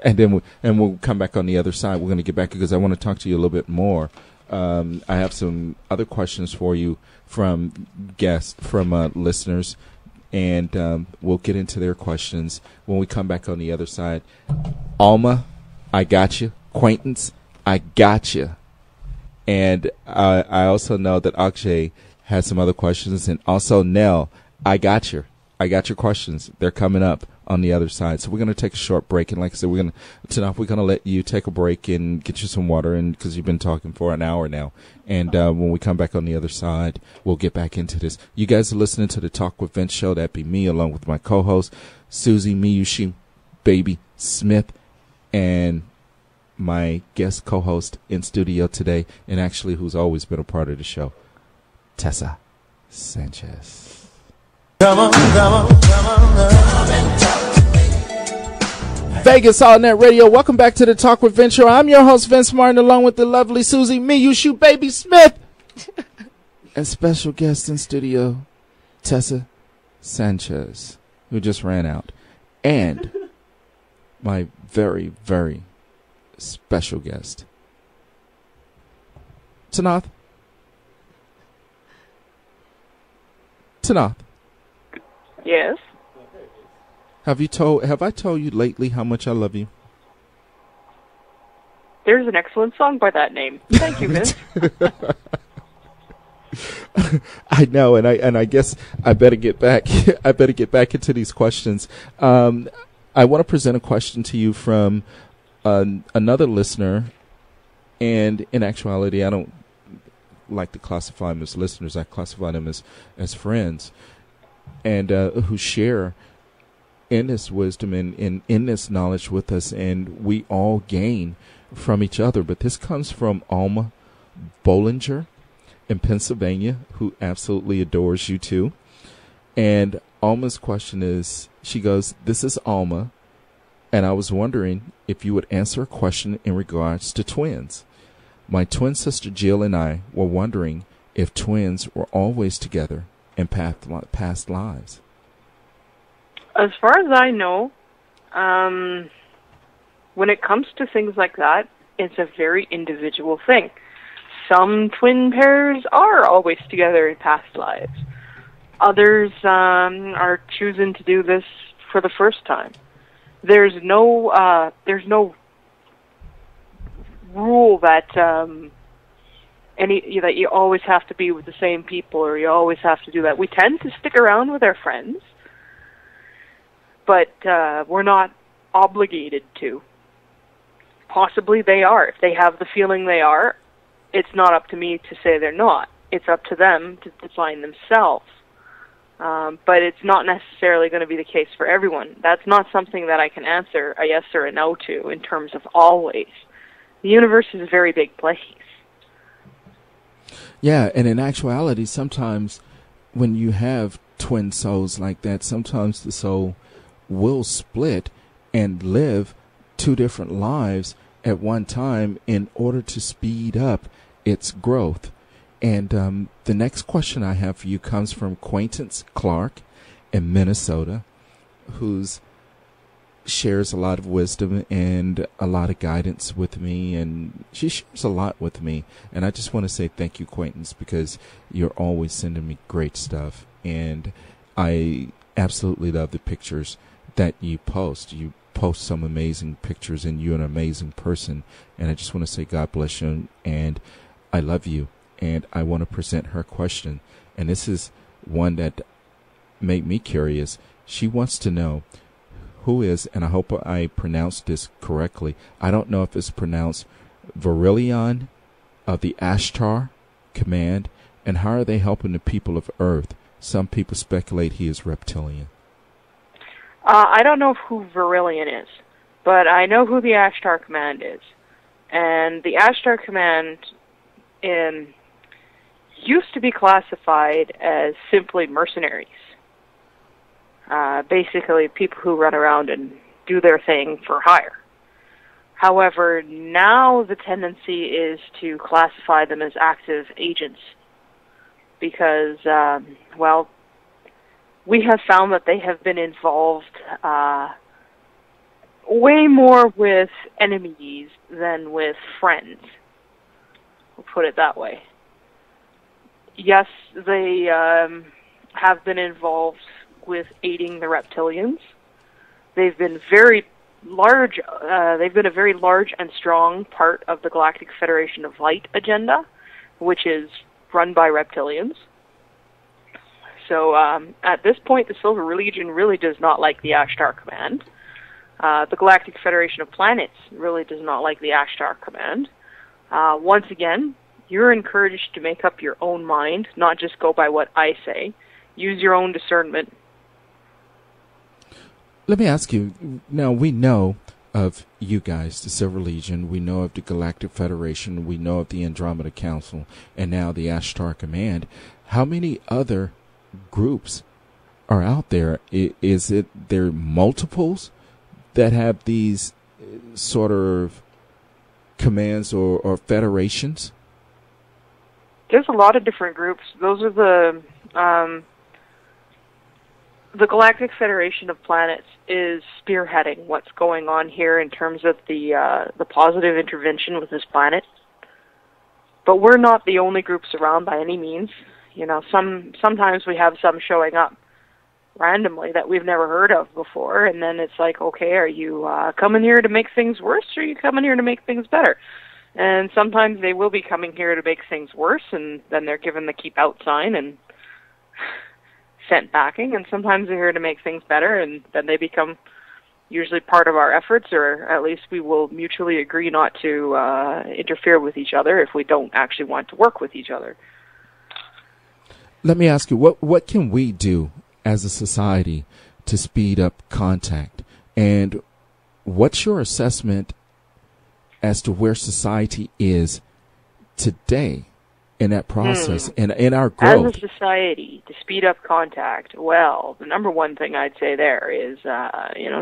And then we'll come back on the other side. We're going to get back because I want to talk to you a little bit more. I have some other questions for you from listeners, and we'll get into their questions when we come back on the other side. Alma, I got you. Acquaintance, I got you. And I also know that Akshay has some other questions. And also, Nell, I got your questions. They're coming up on the other side. So we're going to take a short break. And like I said, we're going to let you take a break and get you some water, and because you've been talking for an hour now. And when we come back on the other side, we'll get back into this. You guys are listening to the Talk with Vince show. That'd be me along with my co-host, Susie Miyushi Baby Smith, and my guest co-host in studio today, and actually who's always been a part of the show, Tessa Sanchez. Come on, come on, come on, come and talk to me. Vegas All Net Radio. Welcome back to the Talk with Vince show. I'm your host, Vince Martin, along with the lovely Susie Miyushi Baby Smith. And special guest in studio, Tessa Sanchez, who just ran out. And my very, very special guest, Tanaath. Yes. Have I told you lately how much I love you? There's an excellent song by that name. Thank you, Vince. I know, and I guess I better get back. I better get back into these questions. I want to present a question to you from another listener, and in actuality, I don't like to classify them as listeners. I classify them as friends, and who share in this wisdom and in this knowledge with us, and we all gain from each other. But this comes from Alma Bollinger in Pennsylvania, who absolutely adores you too. And Alma's question is, she goes, "This is Alma, and I was wondering if you would answer a question in regards to twins. My twin sister Jill and I were wondering if twins were always together in past lives." As far as I know, when it comes to things like that, it's a very individual thing. Some twin pairs are always together in past lives. Others are choosing to do this for the first time. There's no rule that that you always have to be with the same people, or you always have to do that. We tend to stick around with our friends, but we're not obligated to. Possibly they are. If they have the feeling they are, it's not up to me to say they're not. It's up to them to define themselves. But it's not necessarily going to be the case for everyone. That's not something that I can answer a yes or a no to in terms of always. The universe is a very big place. Yeah, and in actuality, sometimes when you have twin souls like that, sometimes the soul will split and live two different lives at one time in order to speed up its growth. And the next question I have for you comes from Quaintance Clark in Minnesota, who's shares a lot of wisdom and a lot of guidance with me, and she shares a lot with me. And I just want to say thank you, Quaintance, because you're always sending me great stuff, and I absolutely love the pictures that you post. You post some amazing pictures, and you're an amazing person, and I just want to say God bless you, and I love you. And I want to present her question, and this is one that made me curious. She wants to know who is, and I hope I pronounced this correctly, I don't know if it's pronounced Verilion of the Ashtar Command, and how are they helping the people of Earth? Some people speculate he is reptilian. I don't know who Verilion is, but I know who the Ashtar Command is. And the Ashtar Command used to be classified as simply mercenaries. Basically, people who run around and do their thing for hire. However, now the tendency is to classify them as active agents because, we have found that they have been involved way more with enemies than with friends. We'll put it that way. Yes, they have been involved with aiding the reptilians. They've been very large. They've been a very large and strong part of the Galactic Federation of Light agenda, which is run by reptilians. So at this point, the Silver Legion really does not like the Ashtar Command. The Galactic Federation of Planets really does not like the Ashtar Command. Once again, you're encouraged to make up your own mind, not just go by what I say. Use your own discernment. Let me ask you, now we know of you guys, the Silver Legion, we know of the Galactic Federation, we know of the Andromeda Council, and now the Ashtar Command. How many other groups are out there? Is it there multiples that have these sort of commands or federations? There's a lot of different groups. Those are the Galactic Federation of Planets is spearheading what's going on here in terms of the positive intervention with this planet. But we're not the only groups around by any means. You know, sometimes we have some showing up randomly that we've never heard of before, and then it's like, okay, are you coming here to make things worse, or are you coming here to make things better? And sometimes they will be coming here to make things worse, and then they're given the keep out sign and sent backing, and sometimes they're here to make things better, and then they become usually part of our efforts, or at least we will mutually agree not to interfere with each other if we don't actually want to work with each other. Let me ask you, what can we do as a society to speed up contact? And what's your assessment as to where society is today in that process and in our growth? As a society, to speed up contact, well, the number one thing I'd say there is,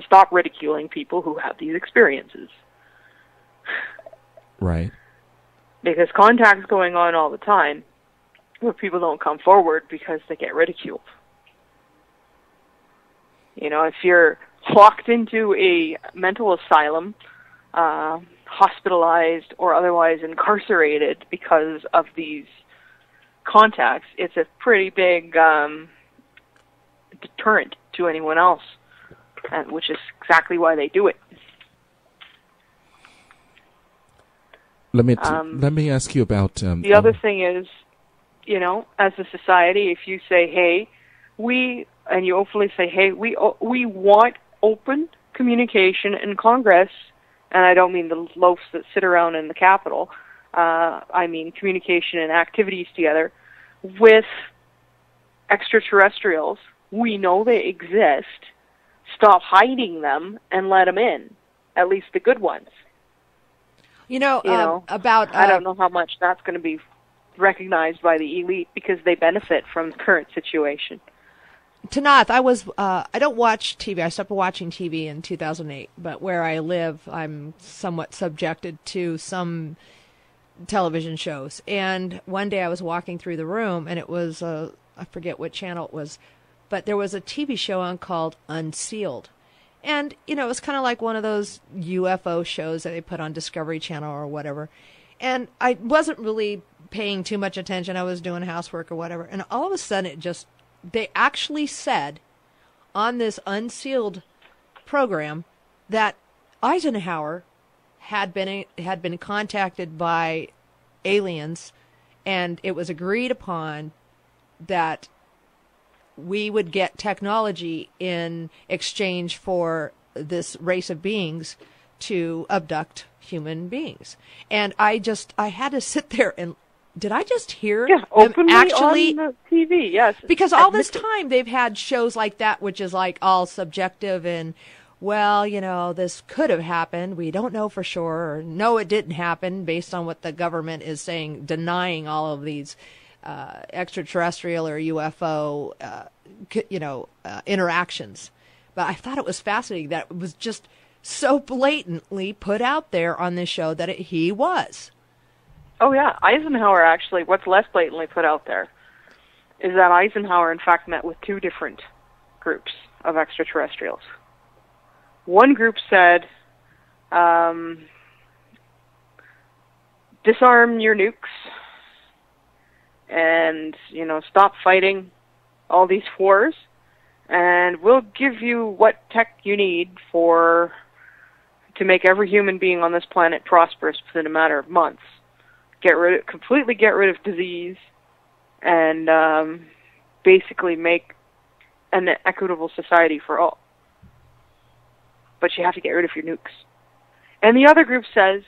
stop ridiculing people who have these experiences. Right. Because contact's going on all the time, where people don't come forward because they get ridiculed. You know, if you're locked into a mental asylum, hospitalized or otherwise incarcerated because of these contacts, it's a pretty big deterrent to anyone else, which is exactly why they do it. Let me ask you about the other thing is, you know, as a society, if you say, hey, and you openly say, hey, we want open communication in Congress, and I don't mean the loafs that sit around in the Capitol, I mean communication and activities together with extraterrestrials. We know they exist. Stop hiding them and let them in, at least the good ones. About... I don't know how much that's going to be recognized by the elite because they benefit from the current situation. Tanaath, I don't watch TV. I stopped watching TV in 2008, but where I live, I'm somewhat subjected to some television shows. And one day I was walking through the room, and it was, I forget what channel it was, but there was a TV show on called Unsealed. And, it was kind of like one of those UFO shows that they put on Discovery Channel or whatever. And I wasn't really paying too much attention. I was doing housework or whatever. And all of a sudden, they actually said on this Unsealed program that Eisenhower had been contacted by aliens, and it was agreed upon that we would get technology in exchange for this race of beings to abduct human beings. And I had to sit there and, did I just hear them openly actually on the TV? Yes, because all this time they've had shows like that, which is like all subjective and, well, this could have happened. We don't know for sure. Or, no, it didn't happen, based on what the government is saying, denying all of these extraterrestrial or UFO, interactions. But I thought it was fascinating that it was just so blatantly put out there on this show that he was. Oh, yeah. Eisenhower, actually, what's less blatantly put out there is that Eisenhower, in fact, met with two different groups of extraterrestrials. One group said, disarm your nukes and, stop fighting all these wars, and we'll give you what tech you need to make every human being on this planet prosperous within a matter of months. Completely get rid of disease, and basically make an equitable society for all. But you have to get rid of your nukes. And the other group says,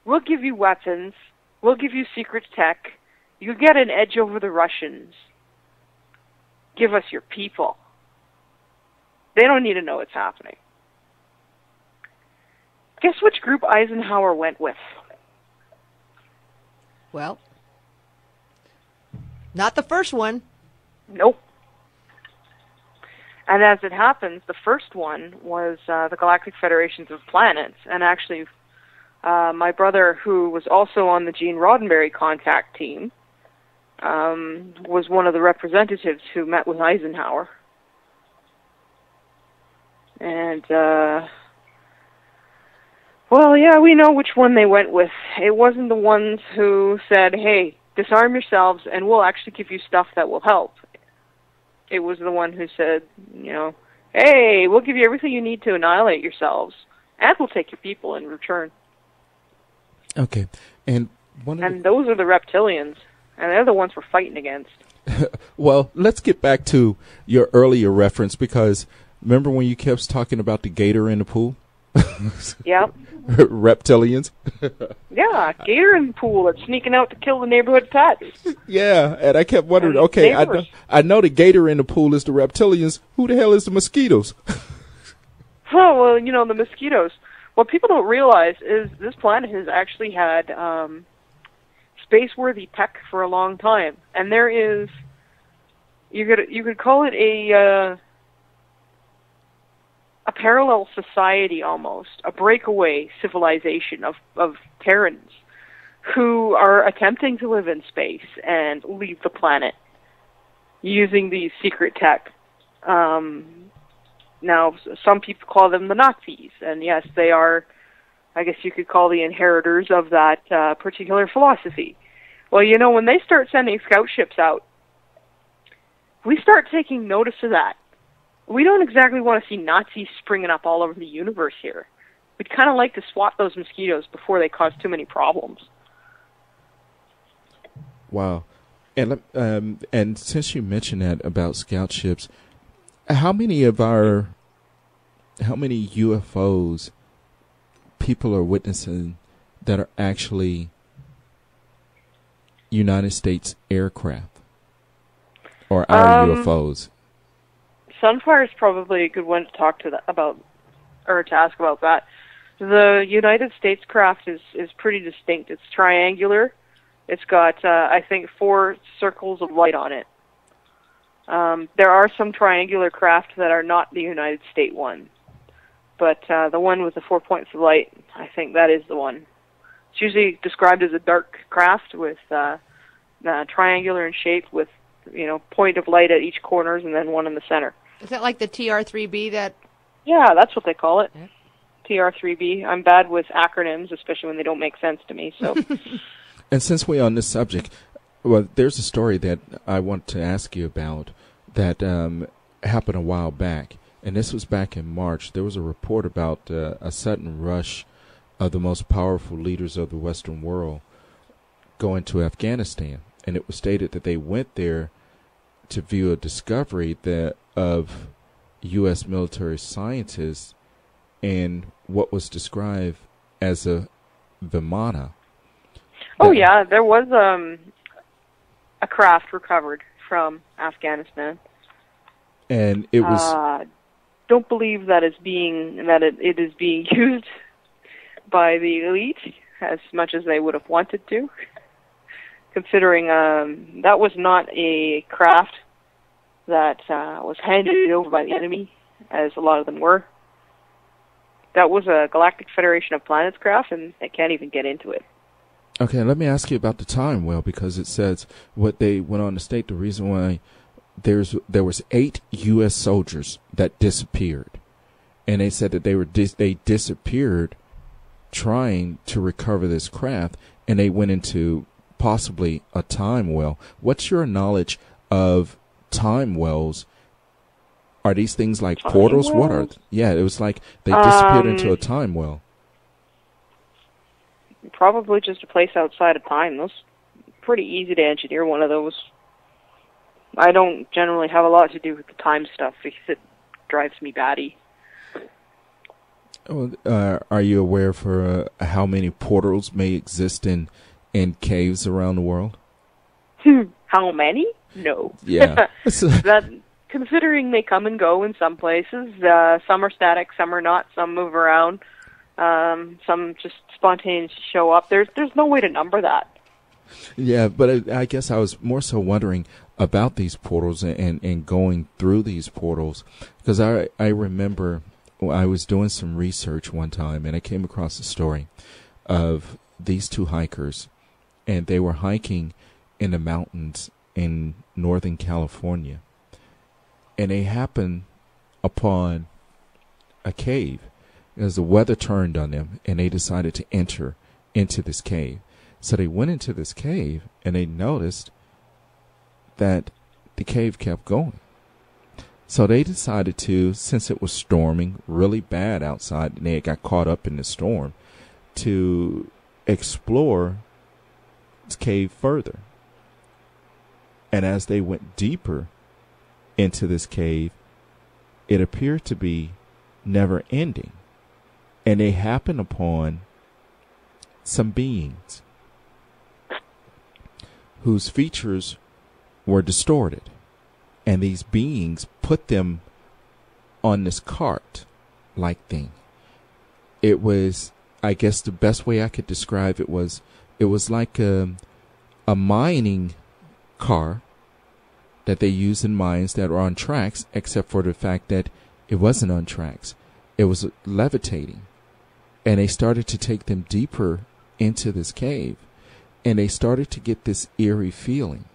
we'll give you weapons, we'll give you secret tech, you get an edge over the Russians. Give us your people. They don't need to know what's happening. Guess which group Eisenhower went with? Well, not the first one. Nope. And as it happens, the first one was the Galactic Federations of Planets. And actually, my brother, who was also on the Gene Roddenberry contact team, was one of the representatives who met with Eisenhower. And, well, yeah, we know which one they went with. It wasn't the ones who said, hey, disarm yourselves and we'll actually give you stuff that will help. It was the one who said, you know, hey, we'll give you everything you need to annihilate yourselves, and we'll take your people in return. Okay. And those are the reptilians, and they're the ones we're fighting against. Well, let's get back to your earlier reference, because remember when you kept talking about the gator in the pool? Yeah. Reptilians? Yeah, gator in the pool that's sneaking out to kill the neighborhood pets. Yeah, and I kept wondering, And okay, neighbors. I know the gator in the pool is the reptilians. Who the hell is the mosquitoes? Oh, well, you know, the mosquitoes. What people don't realize is this planet has actually had space-worthy tech for a long time. And there is, you could call it a parallel society almost, a breakaway civilization of Terrans who are attempting to live in space and leave the planet using these secret tech. Now, some people call them the Nazis, and yes, they are, I guess you could call the inheritors of that particular philosophy. Well, you know, when they start sending scout ships out, we start taking notice of that. We don't exactly want to see Nazis springing up all over the universe here. We'd kind of like to swat those mosquitoes before they cause too many problems. Wow. And since you mentioned that about scout ships, how many UFOs people are witnessing that are actually United States aircraft or our UFOs? Sunfire is probably a good one to talk to to ask about that. The United States craft is pretty distinct. It's triangular. It's got, I think, 4 circles of light on it. There are some triangular craft that are not the United States one. But the one with the 4 points of light, I think that is the one. It's usually described as a dark craft with triangular in shape with, you know, point of light at each corners and then one in the center. Is that like the TR-3B that... Yeah, that's what they call it. Yeah. TR-3B. I'm bad with acronyms, especially when they don't make sense to me. So. And since we're on this subject, well, there's a story that I want to ask you about that happened a while back. And this was back in March. There was a report about a sudden rush of the most powerful leaders of the Western world going to Afghanistan. And it was stated that they went there to view a discovery of U.S. military scientists in what was described as a Vimana. Oh, yeah. There was a craft recovered from Afghanistan. And it was... don't believe that it is being used by the elite as much as they would have wanted to, considering that was not a craft that was handed over by the enemy, as a lot of them were. That was a Galactic Federation of Planets craft, and they can't even get into it. Okay, let me ask you about the time, Will, because it says what they went on to state, the reason why there was 8 U.S. soldiers that disappeared, and they said that they disappeared trying to recover this craft, and they went into possibly a time well. What's your knowledge of time wells? Are these things like Time portals? wells? What are? Yeah, it was like they disappeared into a time well. Probably just a place outside of time. Those pretty easy to engineer one of those. I don't generally have a lot to do with the time stuff because it drives me batty. Are you aware for how many portals may exist in caves around the world? How many? No. Yeah. That, considering they come and go in some places, some are static, some are not, some move around, some just spontaneously show up. There's no way to number that. Yeah, but I guess I was more so wondering about these portals and going through these portals, because I remember I was doing some research one time and I came across a story of these two hikers, and they were hiking in the mountains in Northern California, and they happened upon a cave as the weather turned on them, and they decided to enter into this cave. So they went into this cave, and they noticed that the cave kept going. So they decided to, since it was storming really bad outside, and they got caught up in the storm, to explore this cave further. And as they went deeper into this cave, it appeared to be never ending. And they happened upon some beings whose features were distorted. And these beings put them on this cart-like thing. It was, I guess the best way I could describe it was like a mining car that they use in mines that are on tracks, except for the fact that it wasn't on tracks. It was levitating. And they started to take them deeper into this cave. And they started to get this eerie feeling.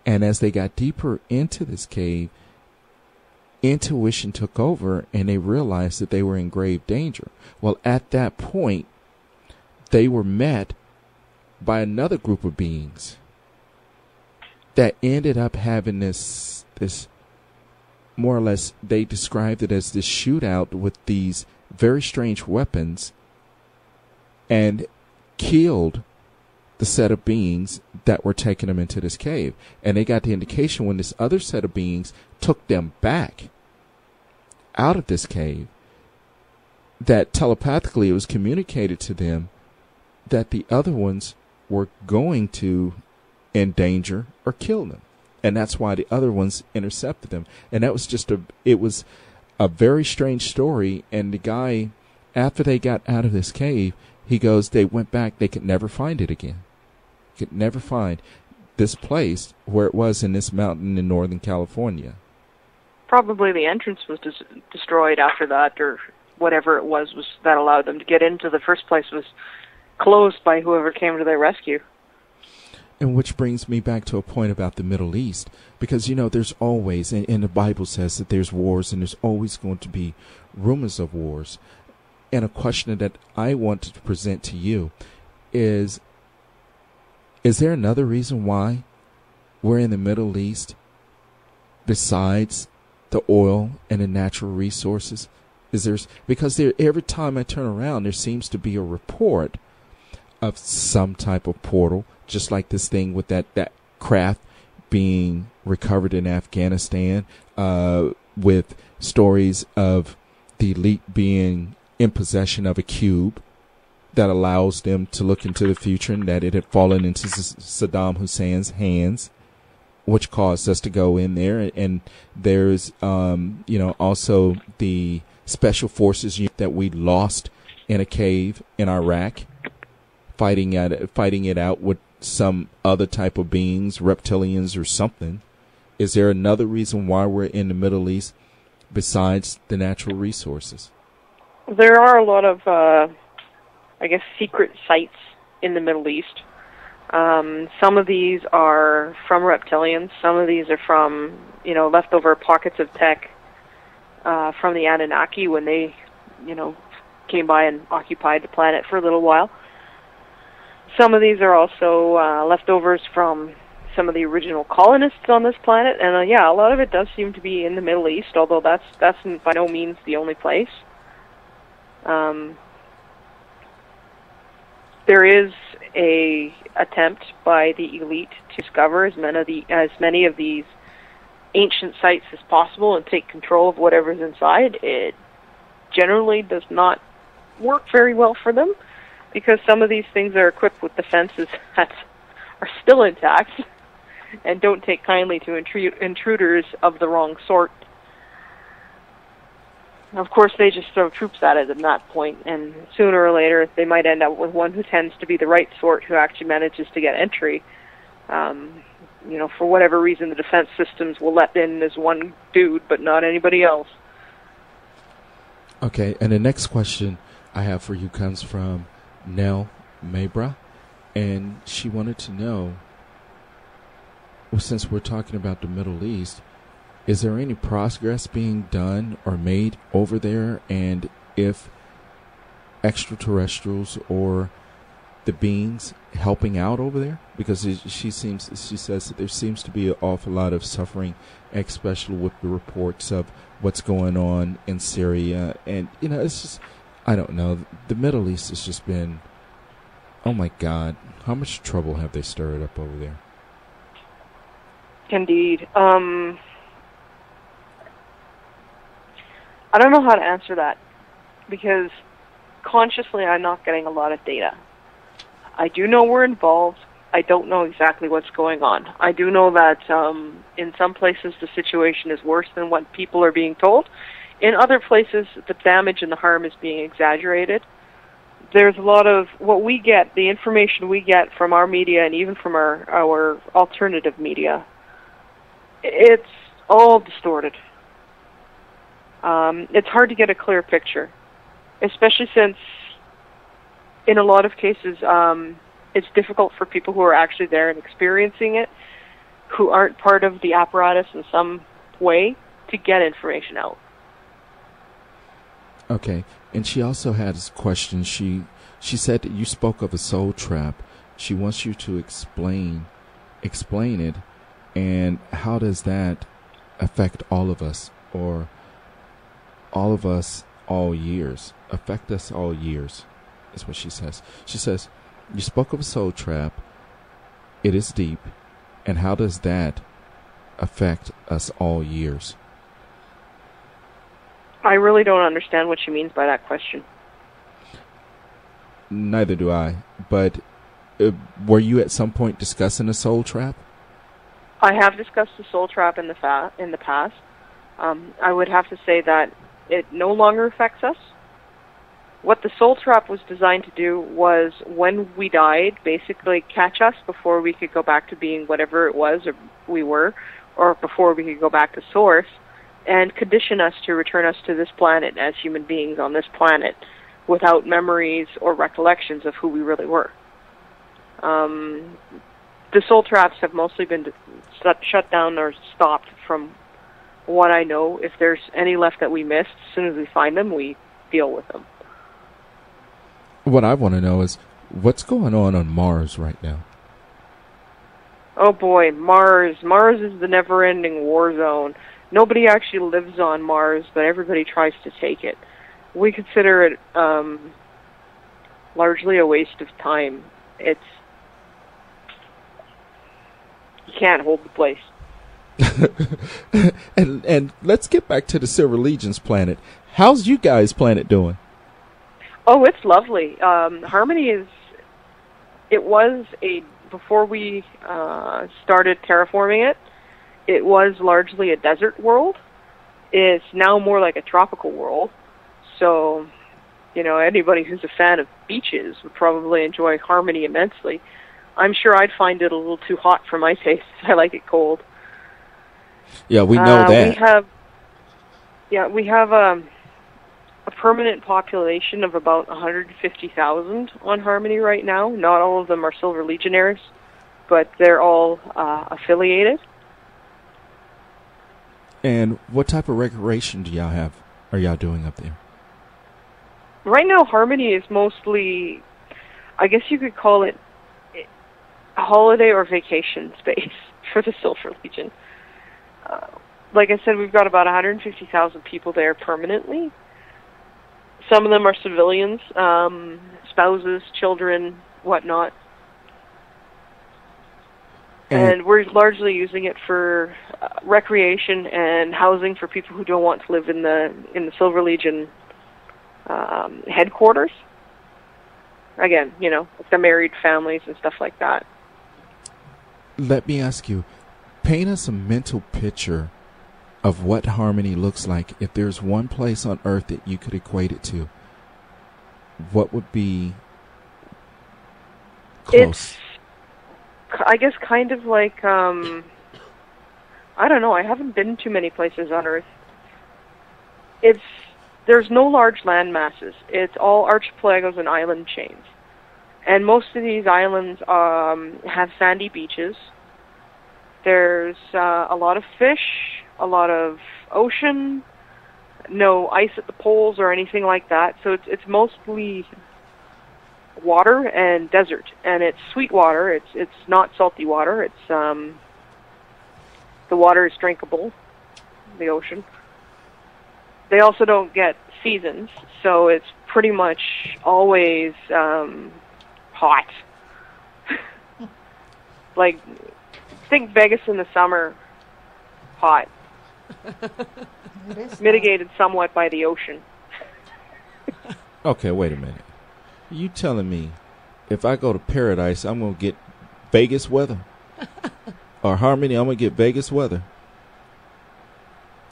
And as they got deeper into this cave, intuition took over, and they realized that they were in grave danger. Well, at that point, they were met by another group of beings that ended up having this more or less, they described it as this shootout with these very strange weapons, and killed the set of beings that were taking them into this cave. And they got the indication when this other set of beings took them back out of this cave, that telepathically it was communicated to them that the other ones were going to endanger or kill them. And that's why the other ones intercepted them. And that was it was a very strange story. And the guy, after they got out of this cave, he goes, they went back, they could never find it again. Could never find this place where it was in this mountain in Northern California. Probably the entrance was destroyed after that, or whatever it was that allowed them to get into the first place was closed by whoever came to their rescue. And which brings me back to a point about the Middle East, because, there's always, and the Bible says that there's wars, and there's always going to be rumors of wars. And a question that I wanted to present to you is there another reason why we're in the Middle East besides the oil and the natural resources? Because every time I turn around, there seems to be a report of some type of portal, just like this thing with that craft being recovered in Afghanistan, with stories of the elite being in possession of a cube that allows them to look into the future, and that it had fallen into Saddam Hussein's hands, which caused us to go in there. And there's, also the special forces that we lost in a cave in Iraq, fighting it out with some other type of beings, reptilians or something. Is there another reason why we're in the Middle East besides the natural resources? There are a lot of, secret sites in the Middle East. Some of these are from reptilians. Some of these are from, leftover pockets of tech from the Anunnaki when they, came by and occupied the planet for a little while. Some of these are also leftovers from some of the original colonists on this planet. And, a lot of it does seem to be in the Middle East, although that's by no means the only place. There is a attempt by the elite to discover as many of these ancient sites as possible and take control of whatever's inside. It generally does not work very well for them, because some of these things are equipped with defenses that are still intact and don't take kindly to intruders of the wrong sort. Of course, they just throw troops at it at that point, and sooner or later they might end up with one who tends to be the right sort who actually manages to get entry. For whatever reason, the defense systems will let in this one dude, but not anybody else. Okay, and the next question I have for you comes from Nell Mabra, and she wanted to know, well, since we're talking about the Middle East, is there any progress being done or made over there, and if extraterrestrials or the beings helping out over there? Because she says that there seems to be an awful lot of suffering, especially with the reports of what's going on in Syria, and it's just, I don't know, the Middle East has just been, oh my God, how much trouble have they stirred up over there? Indeed. I don't know how to answer that, because consciously I'm not getting a lot of data. I do know we're involved. I don't know exactly what's going on. I do know that in some places the situation is worse than what people are being told. In other places, the damage and the harm is being exaggerated. There's a lot of what we get, the information we get from our media and even from our alternative media, it's all distorted. It's hard to get a clear picture, especially since in a lot of cases it's difficult for people who are actually there and experiencing it, who aren't part of the apparatus in some way, to get information out. Okay, and she also had a question. She said that you spoke of a soul trap. She wants you to explain it, and how does that affect all of us, or all of us all years, affect us all years, is what she says. She says, you spoke of a soul trap, it is deep, and how does that affect us all years? I really don't understand what she means by that question. Neither do I, but were you at some point discussing a soul trap? I have discussed the soul trap in the past. I would have to say that it no longer affects us. What the soul trap was designed to do was, when we died, basically catch us before we could go back to being whatever it was we were, or before we could go back to source, and condition us to return us to this planet as human beings on this planet without memories or recollections of who we really were. The soul traps have mostly been shut down or stopped from what I know. If there's any left that we missed, as soon as we find them, we deal with them. What I want to know is, what's going on Mars right now? Oh boy, Mars. Mars is the never-ending war zone. Nobody actually lives on Mars, but everybody tries to take it. We consider it largely a waste of time. You can't hold the place. and let's get back to the Silver Legion's planet. How's you guys' planet doing? Oh, it's lovely. Harmony before we started terraforming it, it was largely a desert world. It's now more like a tropical world. So, anybody who's a fan of beaches would probably enjoy Harmony immensely. I'm sure I'd find it a little too hot for my taste. I like it cold. Yeah, we know that. We have a permanent population of about 150,000 on Harmony right now. Not all of them are Silver Legionnaires, but they're all affiliated. And what type of recreation are y'all doing up there? Right now, Harmony is mostly, I guess you could call it a holiday or vacation space for the Silver Legion. Like I said, we've got about 150,000 people there permanently. Some of them are civilians, spouses, children, whatnot. And we're largely using it for recreation and housing for people who don't want to live in the Silver Legion headquarters. Again, the married families and stuff like that. Let me ask you, paint us a mental picture of what harmony looks like. If there's one place on earth that you could equate it to, what would be close? It's, I guess, kind of like, I don't know, I haven't been to many places on Earth. There's no large land masses. It's all archipelagos and island chains. And most of these islands have sandy beaches. There's a lot of fish, a lot of ocean, no ice at the poles or anything like that. So it's mostly water and desert, and it's sweet water. It's not salty water. It's the water is drinkable, the ocean. They also don't get seasons, so it's pretty much always hot. Like, think Vegas in the summer, hot. Mitigated somewhat by the ocean. Okay, wait a minute. You telling me if I go to Paradise, I'm going to get Vegas weather? Or Harmony, I'm going to get Vegas weather?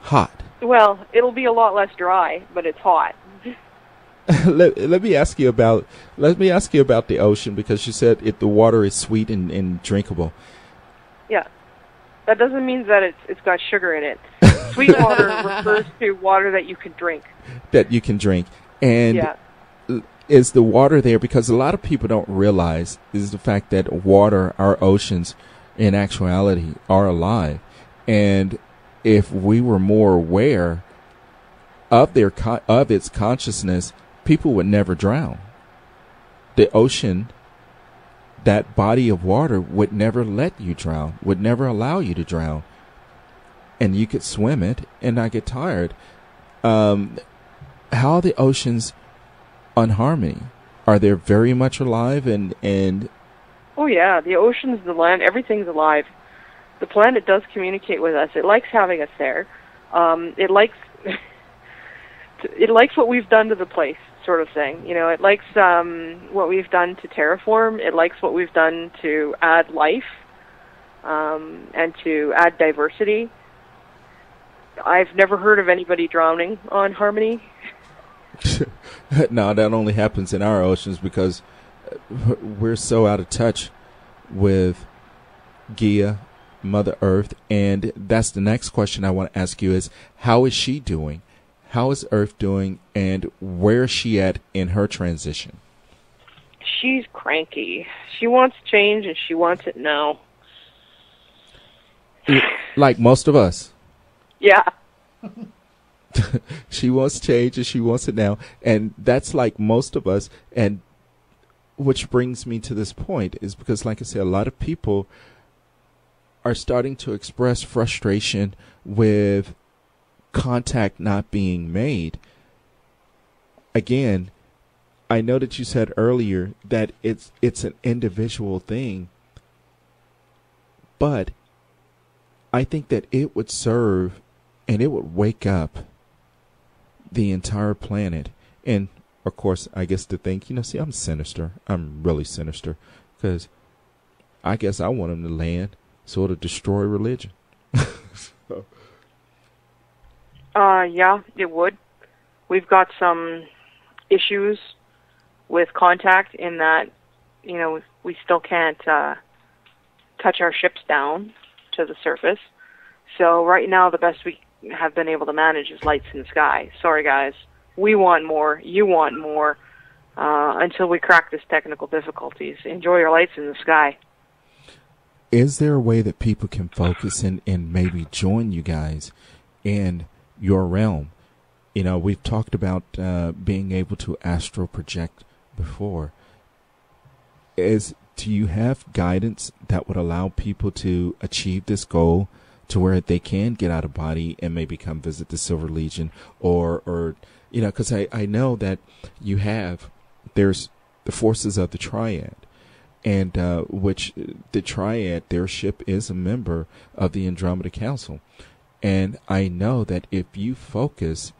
Hot. Well, it'll be a lot less dry, but it's hot. let me ask you about the ocean, because you said if the water is sweet and drinkable. Yeah. That doesn't mean that it's got sugar in it. Sweet water refers to water that you can drink. That you can drink. And yeah. Is the water there, because a lot of people don't realize, is the fact that water, our oceans, in actuality, are alive. And if we were more aware of its consciousness, people would never drown. The ocean, that body of water, would never let you drown, would never allow you to drown. And you could swim it and not get tired. How are the oceans on Harmony? Are they very much alive and Oh yeah, the oceans, the land, everything's alive. The planet does communicate with us. It likes having us there. It likes what we've done to the place, sort of thing. It likes what we've done to terraform. It likes what we've done to add life and to add diversity. I've never heard of anybody drowning on Harmony. No, that only happens in our oceans because we're so out of touch with Gaia, Mother Earth. And that's the next question I want to ask you is, how is she doing? How is Earth doing, and where is she at in her transition? She's cranky. She wants change, and she wants it now. Like most of us. Yeah. She wants change, and she wants it now. And that's like most of us. And which brings me to this point is because, like I said, a lot of people are starting to express frustration with contact not being made. Again, I know that you said earlier that it's an individual thing, but I think that it would serve and it would wake up the entire planet. And of course, I guess to think, see, I'm sinister. I'm really sinister because I guess I want them to land so it'll destroy religion. Yeah, it would. We've got some issues with contact in that, we still can't touch our ships down to the surface. So right now, the best we have been able to manage is lights in the sky. Sorry, guys. We want more. You want more. Until we crack this technical difficulties. Enjoy your lights in the sky. Is there a way that people can focus and maybe join you guys in your realm? We've talked about being able to astral project before. Do you have guidance that would allow people to achieve this goal to where they can get out of body and maybe come visit the Silver Legion or because I know that there's the forces of the triad, and which the Triad, their ship is a member of the Andromeda Council. And I know that if you focus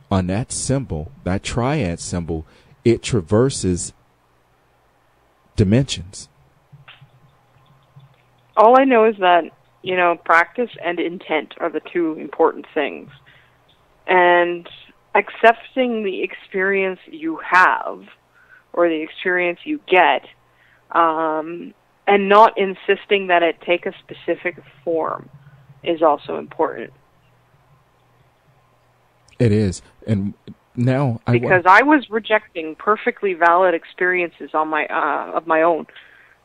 on that symbol, that Triad symbol, it traverses dimensions. All I know is that, practice and intent are the two important things. And accepting the experience you have, or the experience you get, and not insisting that it take a specific form is also important. It is. And now because I was rejecting perfectly valid experiences on my of my own,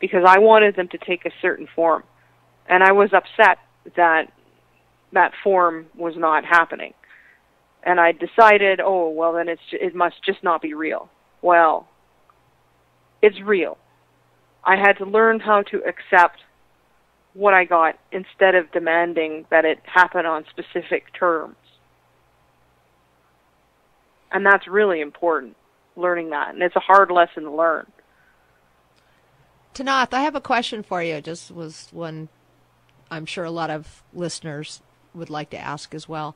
because I wanted them to take a certain form, and I was upset that that form was not happening. And I decided, oh well, then it must just not be real. Well, it's real. I had to learn how to accept what I got instead of demanding that it happen on specific terms. And that's really important, learning that. And it's a hard lesson to learn. Tanaath, I have a question for you. Just was one I'm sure a lot of listeners would like to ask as well.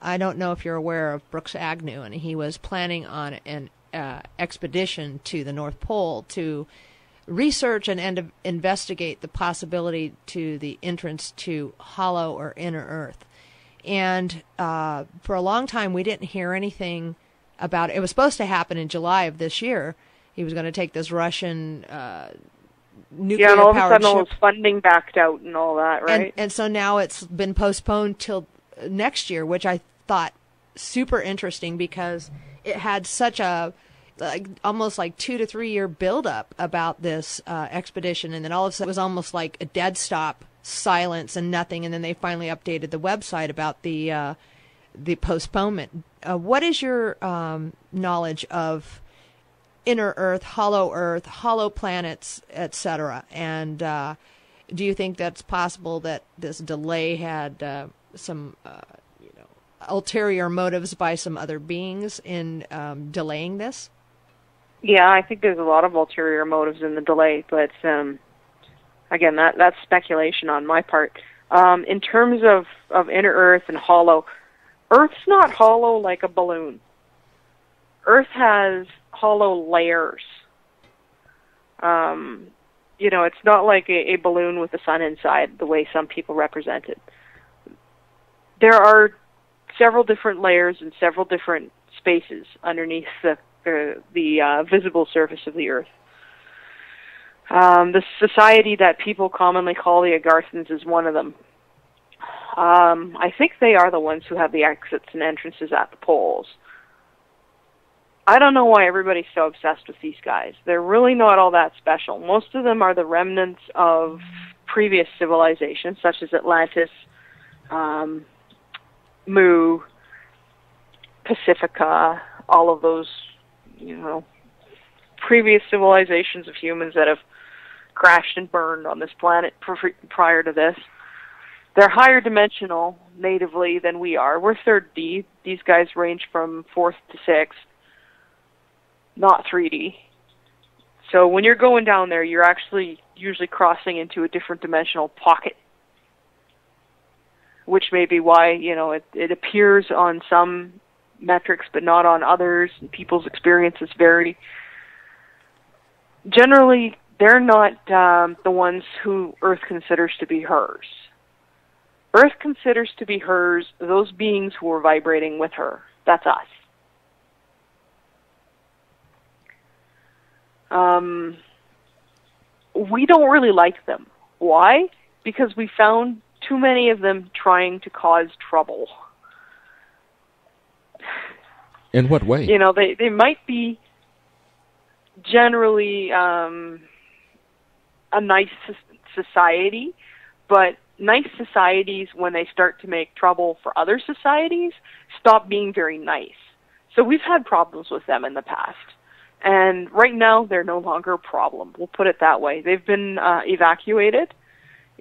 I don't know if you're aware of Brooks Agnew, and he was planning on an expedition to the North Pole to research and investigate the possibility to the entrance to hollow or inner Earth. And for a long time, we didn't hear anything about it. It was supposed to happen in July of this year. He was going to take this Russian nuclear-powered and all of a sudden ship. all his funding backed out and all that, right? And so now it's been postponed till next year, which I thought super interesting because it had such a almost like 2 to 3 year buildup about this expedition, and then all of a sudden it was almost like a dead stop, silence and nothing, and then they finally updated the website about the postponement. What is your knowledge of inner Earth, hollow planets, etc.? And do you think that's possible that this delay had some ulterior motives by some other beings in delaying this? Yeah, I think there's a lot of ulterior motives in the delay, but again, that's speculation on my part. In terms of inner Earth and hollow, Earth's not hollow like a balloon. Earth has hollow layers. It's not like a balloon with the sun inside, the way some people represent it. There are several different layers and several different spaces underneath the visible surface of the Earth. The society that people commonly call the Agarthans is one of them. I think they are the ones who have the exits and entrances at the poles. I don't know why everybody's so obsessed with these guys. They're really not all that special. Most of them are the remnants of previous civilizations, such as Atlantis, Mu, Pacifica, all of those, previous civilizations of humans that have crashed and burned on this planet prior to this. They're higher dimensional natively than we are. We're 3rd D. These guys range from 4th to 6th, not 3D. So when you're going down there, you're actually usually crossing into a different dimensional pocket, which may be why, it appears on some metrics but not on others, and people's experiences vary. Generally, they're not the ones who Earth considers to be hers. Earth considers to be hers those beings who are vibrating with her. That's us. We don't really like them. Why? Because we found too many of them trying to cause trouble. In what way? They might be generally a nice society, but nice societies, when they start to make trouble for other societies, stop being very nice. So we've had problems with them in the past. And right now, they're no longer a problem. We'll put it that way. They've been evacuated.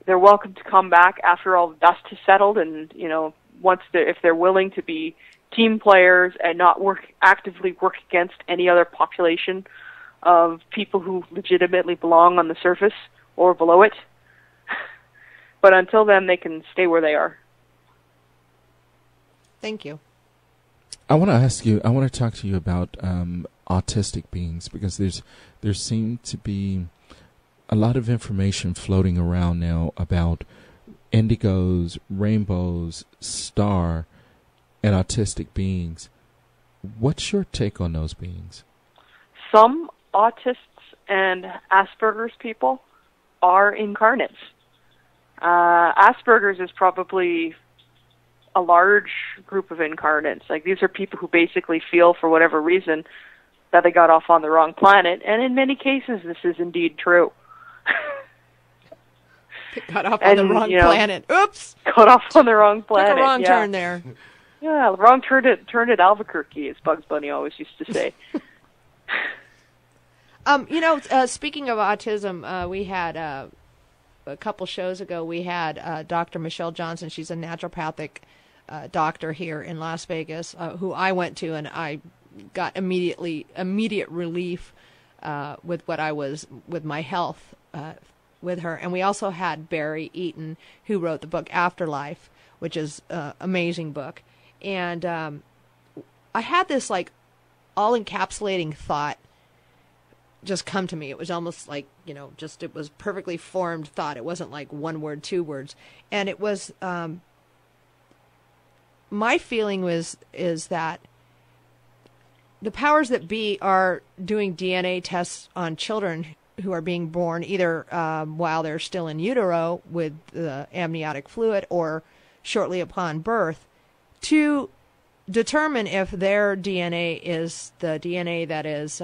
They're welcome to come back after all the dust has settled, and if they're willing to be team players and not actively work against any other population of people who legitimately belong on the surface or below it. But until then, they can stay where they are. Thank you. I want to talk to you about autistic beings, because there seems to be a lot of information floating around now about indigos, rainbows, star, and autistic beings. What's your take on those beings? Some autists and Asperger's people are incarnates. Asperger's is probably a large group of incarnates. Like, these are people who basically feel, for whatever reason, that they got off on the wrong planet, and in many cases this is indeed true. Got off on the wrong planet. Oops! Got off on the wrong planet. Took a wrong turn there. Yeah, wrong turn at Albuquerque, as Bugs Bunny always used to say. Speaking of autism, we had a couple shows ago, we had Dr. Michelle Johnson. She's a naturopathic doctor here in Las Vegas, who I went to, and I got immediate relief with my health with her. And we also had Barry Eaton, who wrote the book Afterlife, which is an amazing book. And I had this like all-encapsulating thought just come to me. It was almost like, it was perfectly formed thought. It wasn't like one word, two words. And it was, my feeling is that the powers that be are doing DNA tests on children who are being born either while they're still in utero with the amniotic fluid or shortly upon birth to determine if their DNA is the DNA that is,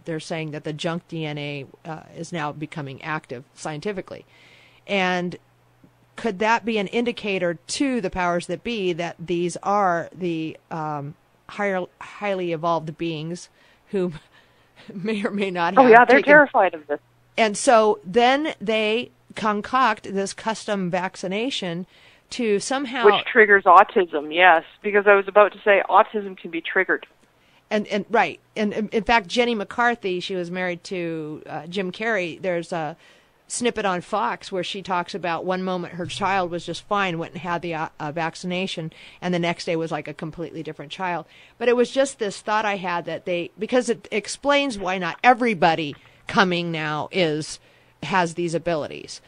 they're saying that the junk DNA is now becoming active scientifically. And could that be an indicator to the powers that be that these are the highly evolved beings who may or may not have they're terrified of this. And so then they concoct this custom vaccination to somehow... Which triggers autism, yes, because I was about to say autism can be triggered. And right. And in fact, Jenny McCarthy, she was married to Jim Carrey. There's a snippet on Fox where she talks about one moment her child was just fine, went and had the vaccination, and the next day was like a completely different child. But it was just this thought I had that because it explains why not everybody coming now has these abilities.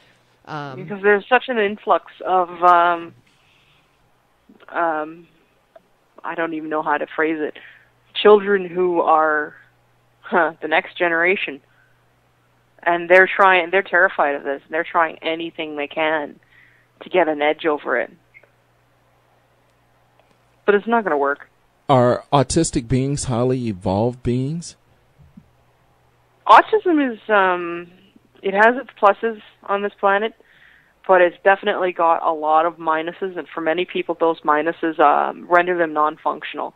Because there's such an influx of, I don't even know how to phrase it, children who are the next generation. And they're terrified of this. They're trying anything they can to get an edge over it. But it's not going to work. Are autistic beings highly evolved beings? Autism is, it has its pluses on this planet, but it's definitely got a lot of minuses, and for many people, those minuses render them non-functional.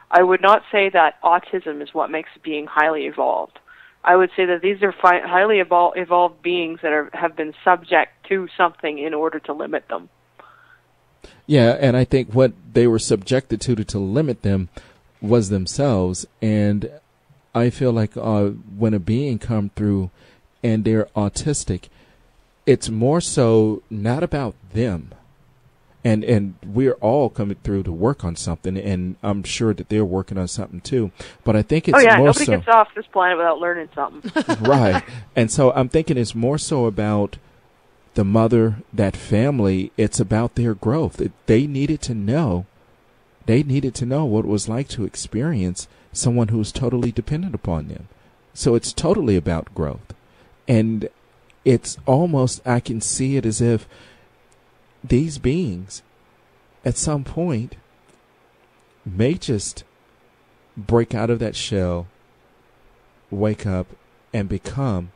I would not say that autism is what makes a being highly evolved. I would say that these are highly evolved beings that have been subject to something in order to limit them. Yeah, and I think what they were subjected to limit them was themselves. And I feel like when a being come through and they're autistic, it's more so not about them. And we're all coming through to work on something, and I'm sure that they're working on something too. But I think it's more nobody gets off this planet without learning something. Right. And so I'm thinking it's more so about the mother, that family. It's about their growth. They needed to know what it was like to experience someone who's totally dependent upon them. So it's totally about growth. And it's almost, I can see it as if these beings at some point may just break out of that shell, wake up, and become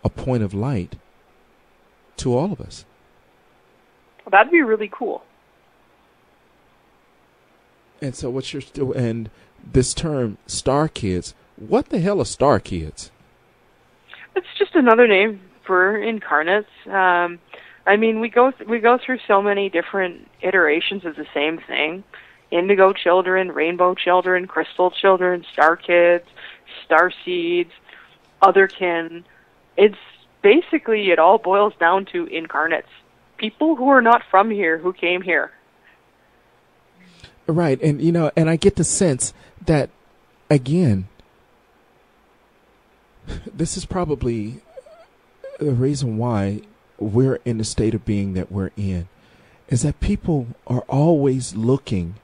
a point of light to all of us. Well, that'd be really cool. And so and this term, star kids, what the hell are star kids? It's just another name for incarnates. I mean, we go through so many different iterations of the same thing. Indigo children, rainbow children, crystal children, star kids, star seeds. otherkin. It's basically, it all boils down to incarnates. People who are not from here, who came here. Right. And, and I get the sense that, again, this is probably the reason why we're in the state of being that we're in, is that people are always looking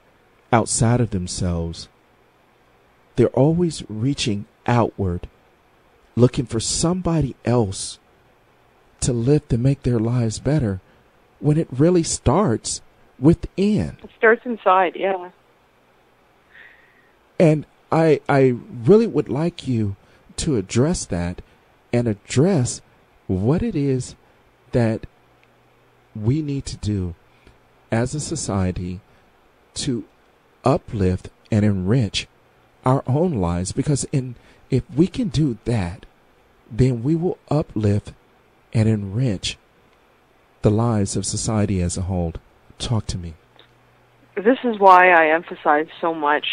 outside of themselves. They're always reaching outward, looking for somebody else to lift and make their lives better, when it really starts within. It starts inside, yeah. And I really would like you to address that and address what it is that we need to do as a society to uplift and enrich our own lives, because if we can do that, then we will uplift and enrich the lives of society as a whole. Talk to me. This is why I emphasize so much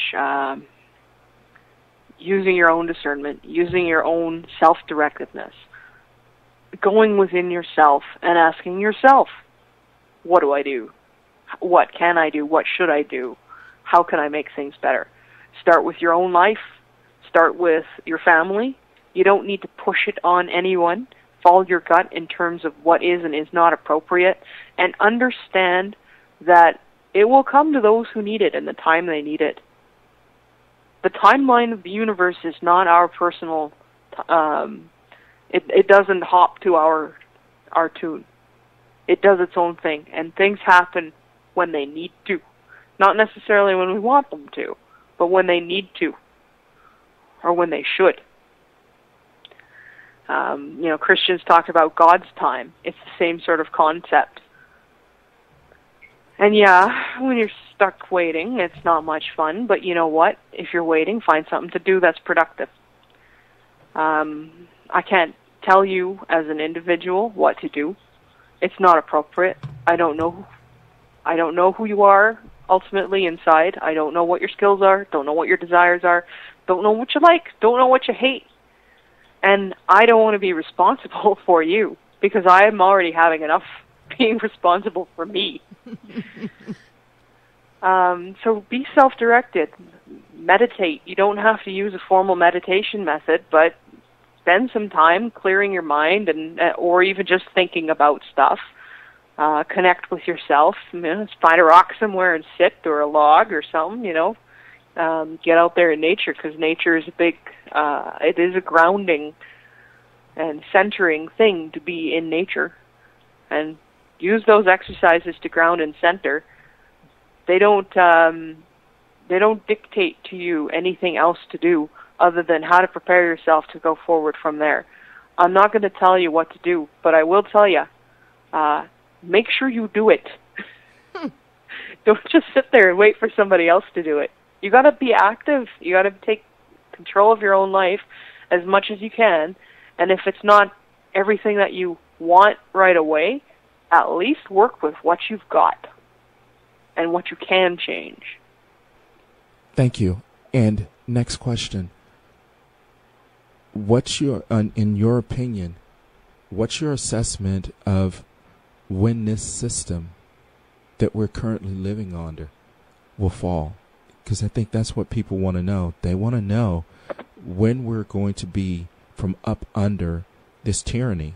using your own discernment, using your own self-directedness, going within yourself and asking yourself, what do I do? What can I do? What should I do? How can I make things better? Start with your own life. Start with your family. You don't need to push it on anyone. Follow your gut in terms of what is and is not appropriate, and understand that it will come to those who need it in the time they need it. The timeline of the universe is not our personal. It doesn't hop to our tune. It does its own thing, and things happen when they need to, not necessarily when we want them to, but when they need to, or when they should. Christians talk about God's time. It's the same sort of concept. And yeah, when you're stuck waiting, it's not much fun, but you know what? If you're waiting, find something to do that's productive. I can't tell you as an individual what to do. It's not appropriate. I don't know who you are ultimately inside. I don't know what your skills are, don't know what your desires are, don't know what you like, don't know what you hate. And I don't want to be responsible for you, because I am already having enough being responsible for me. So be self-directed. Meditate. You don't have to use a formal meditation method, but spend some time clearing your mind, and or even just thinking about stuff. Connect with yourself. Find a rock somewhere and sit, or a log or something. Get out there in nature, because nature is it is a grounding and centering thing to be in nature, and use those exercises to ground and center. They don't dictate to you anything else to do other than how to prepare yourself to go forward from there. I'm not going to tell you what to do, but I will tell you, make sure you do it. Don't just sit there and wait for somebody else to do it. You got to be active. You got to take control of your own life as much as you can. And if it's not everything that you want right away, at least work with what you've got and what you can change. Thank you. And next question. In your opinion, what's your assessment of when this system that we're currently living under will fall? Because I think that's what people want to know. They want to know when we're going to be from up under this tyranny.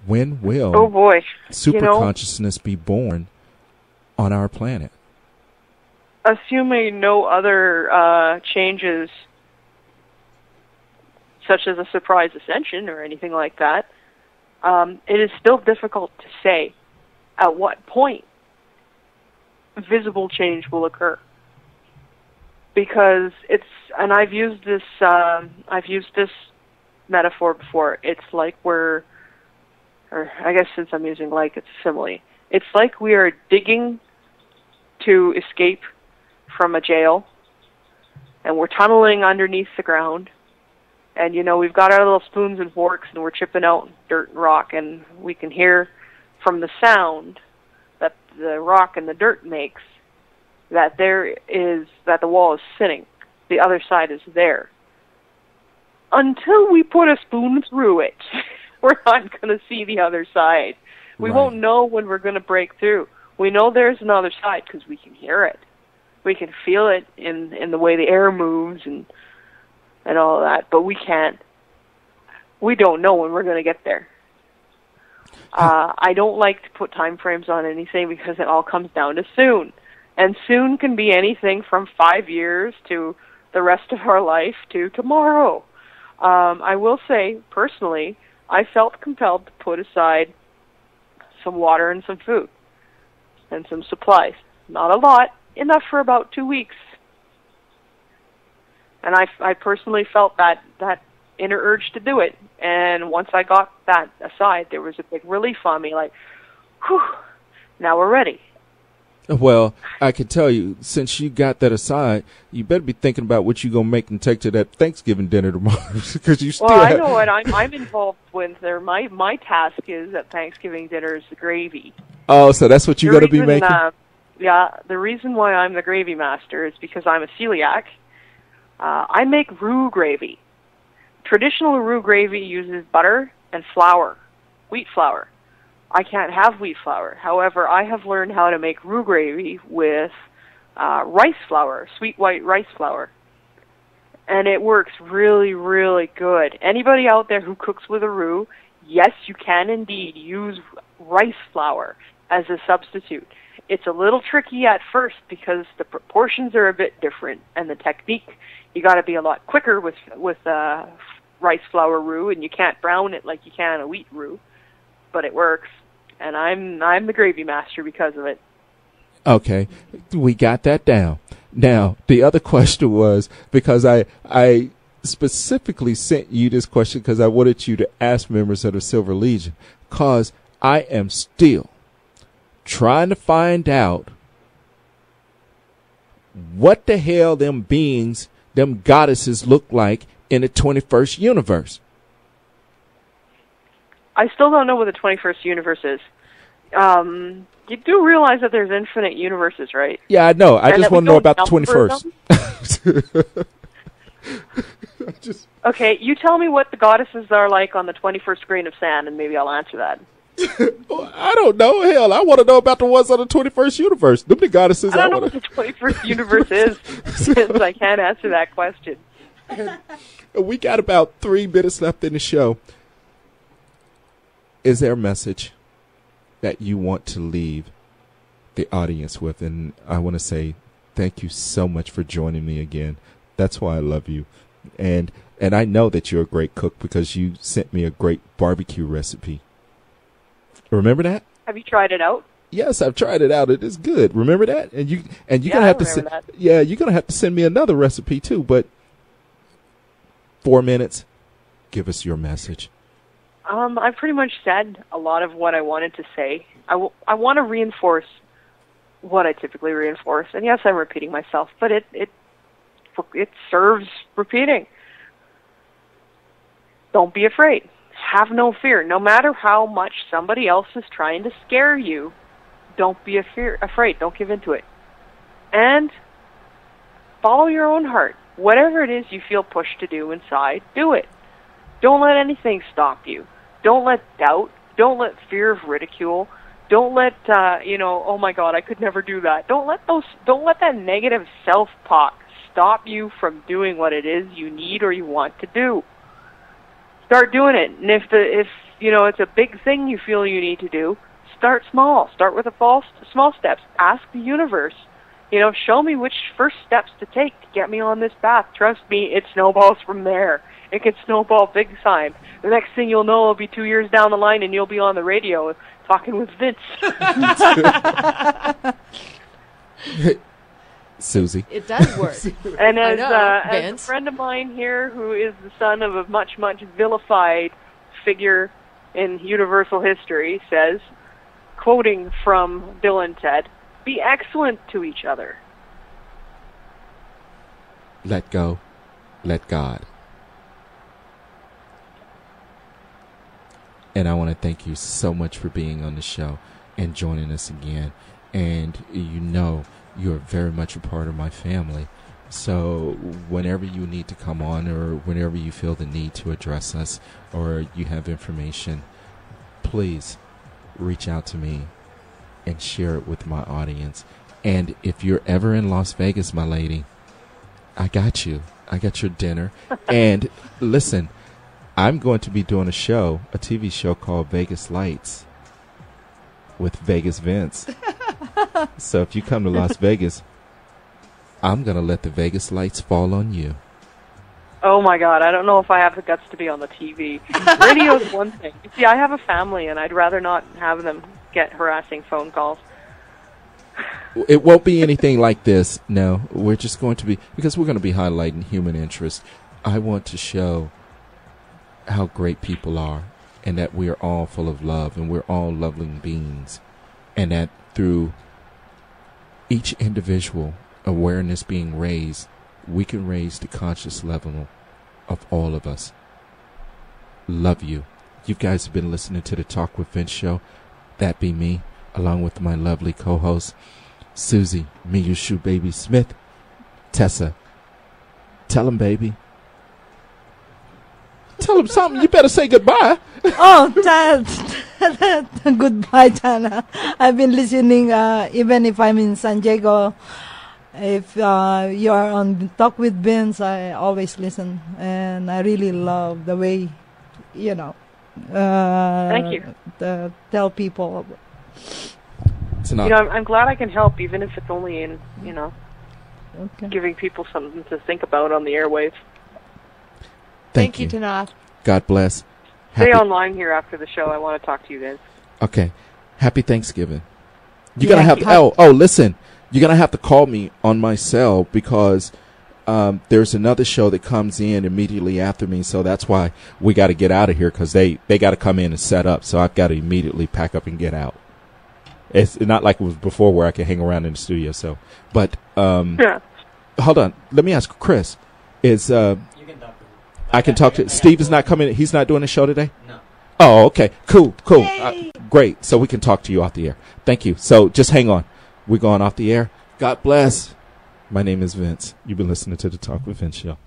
When will super consciousness be born on our planet? Assuming no other changes, such as a surprise ascension or anything like that, it is still difficult to say at what point visible change will occur. Because and I've used this metaphor before. It's like or I guess since I'm using like, it's a simile. It's like we are digging to escape from a jail, and we're tunneling underneath the ground, and we've got our little spoons and forks, and we're chipping out dirt and rock, and we can hear from the sound that the rock and the dirt makes that the wall is sitting. The other side is there. until we put a spoon through it, we're not going to see the other side. We Right. won't know when we're going to break through. We know there's another side because we can hear it. We can feel it in the way the air moves and all of that, but we can't. We don't know when we're going to get there. I don't like to put time frames on anything because it all comes down to soon. And soon can be anything from 5 years to the rest of our life to tomorrow. I will say, personally, I felt compelled to put aside some water and some food and some supplies. Not a lot, enough for about 2 weeks. And I personally felt that inner urge to do it. And once I got that aside, there was a big relief on me, like, whew, now we're ready. Well, I can tell you, since you got that aside, you better be thinking about what you're going to make and take to that Thanksgiving dinner tomorrow. Because you still Well, I know what I'm involved with there. My task is at Thanksgiving dinner is the gravy. Oh, so that's what you're going to be making? Yeah, the reason why I'm the gravy master is because I'm a celiac. I make roux gravy. Traditional roux gravy uses butter and flour, wheat flour. I can't have wheat flour. However, I have learned how to make roux gravy with rice flour, sweet white rice flour. And it works really, really good. Anybody out there who cooks with a roux, yes, you can indeed use rice flour as a substitute. It's a little tricky at first because the proportions are a bit different, and the technique, you got to be a lot quicker with rice flour roux, and you can't brown it like you can a wheat roux, but it works. And I'm the gravy master because of it. Okay, we got that down. Now, the other question was, because I specifically sent you this question because I wanted you to ask members of the Silver Legion, because I am still trying to find out what the hell them beings, them goddesses look like in the 21st universe. I still don't know what the 21st universe is. You do realize that there's infinite universes, right? Yeah, I know. I And just that we want to know don't about the number 21st. Okay, you tell me what the goddesses are like on the 21st grain of sand, and maybe I'll answer that. I don't know. Hell, I want to know about the ones on the 21st universe. Them the goddesses. I don't know what the 21st universe is, since I can't answer that question. We got about 3 minutes left in the show. Is there a message that you want to leave the audience with? And I want to say thank you so much for joining me again. That's why I love you. And I know that you're a great cook because you sent me a great barbecue recipe. Remember that? Have you tried it out? Yes, I've tried it out. It is good. Remember that? And you're Yeah, gonna I have to remember that. you're gonna have to send me another recipe too. But 4 minutes, give us your message. I pretty much said a lot of what I wanted to say. I want to reinforce what I typically reinforce, and yes, I'm repeating myself, but it serves repeating. Don't be afraid. Have no fear. No matter how much somebody else is trying to scare you, don't be afraid. Don't give in to it. And follow your own heart. Whatever it is you feel pushed to do inside, do it. Don't let anything stop you. Don't let doubt. Don't let fear of ridicule. Don't let oh my God, I could never do that. Don't let that negative self-talk stop you from doing what it is you need or you want to do. Start doing it. And if it's a big thing you feel you need to do, start small. Start with small steps. Ask the universe. Show me which first steps to take to get me on this path. Trust me, it snowballs from there. It can snowball big time. The next thing you'll know, it'll be 2 years down the line, and you'll be on the radio talking with Vince. Susie. It does work. And as a Vince. friend of mine here, who is the son of a much, much vilified figure in universal history, says, quoting from Bill and Ted, "Be excellent to each other." Let go. Let God. And I want to thank you so much for being on the show and joining us again. And you're very much a part of my family. So whenever you need to come on, or whenever you feel the need to address us, or you have information, please reach out to me and share it with my audience. And if you're ever in Las Vegas, my lady, I got you. I got your dinner. And listen, I'm going to be doing a TV show called Vegas Lights with Vegas Vince. So if you come to Las Vegas, I'm going to let the Vegas lights fall on you. Oh my God, I don't know if I have the guts to be on the TV. Radio's one thing. You see, I have a family, and I'd rather not have them get harassing phone calls. It won't be anything like this. No, we're just going to be, because we're going to be highlighting human interest. I want to show how great people are, and that we are all full of love, and we're all lovely beings, and that through each individual awareness being raised, we can raise the conscious level of all of us. Love you. You guys have been listening to the Talk with Vince show. That be me, along with my lovely co-host, Susie, me, your shoe baby Smith. Tessa, tell him, baby. Tell him something. You better say goodbye. Oh, goodbye, Tana. I've been listening, even if I'm in San Diego. If you are on Talk with Vince, I always listen, and I really love the way, Thank you. Tell people. I'm glad I can help, even if it's only in, Okay. giving people something to think about on the airwaves. Thank you, Tanaath. God bless. Stay online here after the show. I want to talk to you guys. Okay. Happy Thanksgiving. You're Yeah, going to have, listen, you're going to have to call me on my cell, because there's another show that comes in immediately after me. So that's why we got to get out of here, because they got to come in and set up. So I've got to immediately pack up and get out. It's not like it was before where I could hang around in the studio. So, but Yeah. hold on. Let me ask Chris. Is You can talk to him. I can talk to Steve? Is not coming. He's not doing the show today. No. Oh, okay. Cool. Great. So we can talk to you off the air. Thank you. So just hang on. We're going off the air. God bless. My name is Vince. You've been listening to the Talk with Vince show.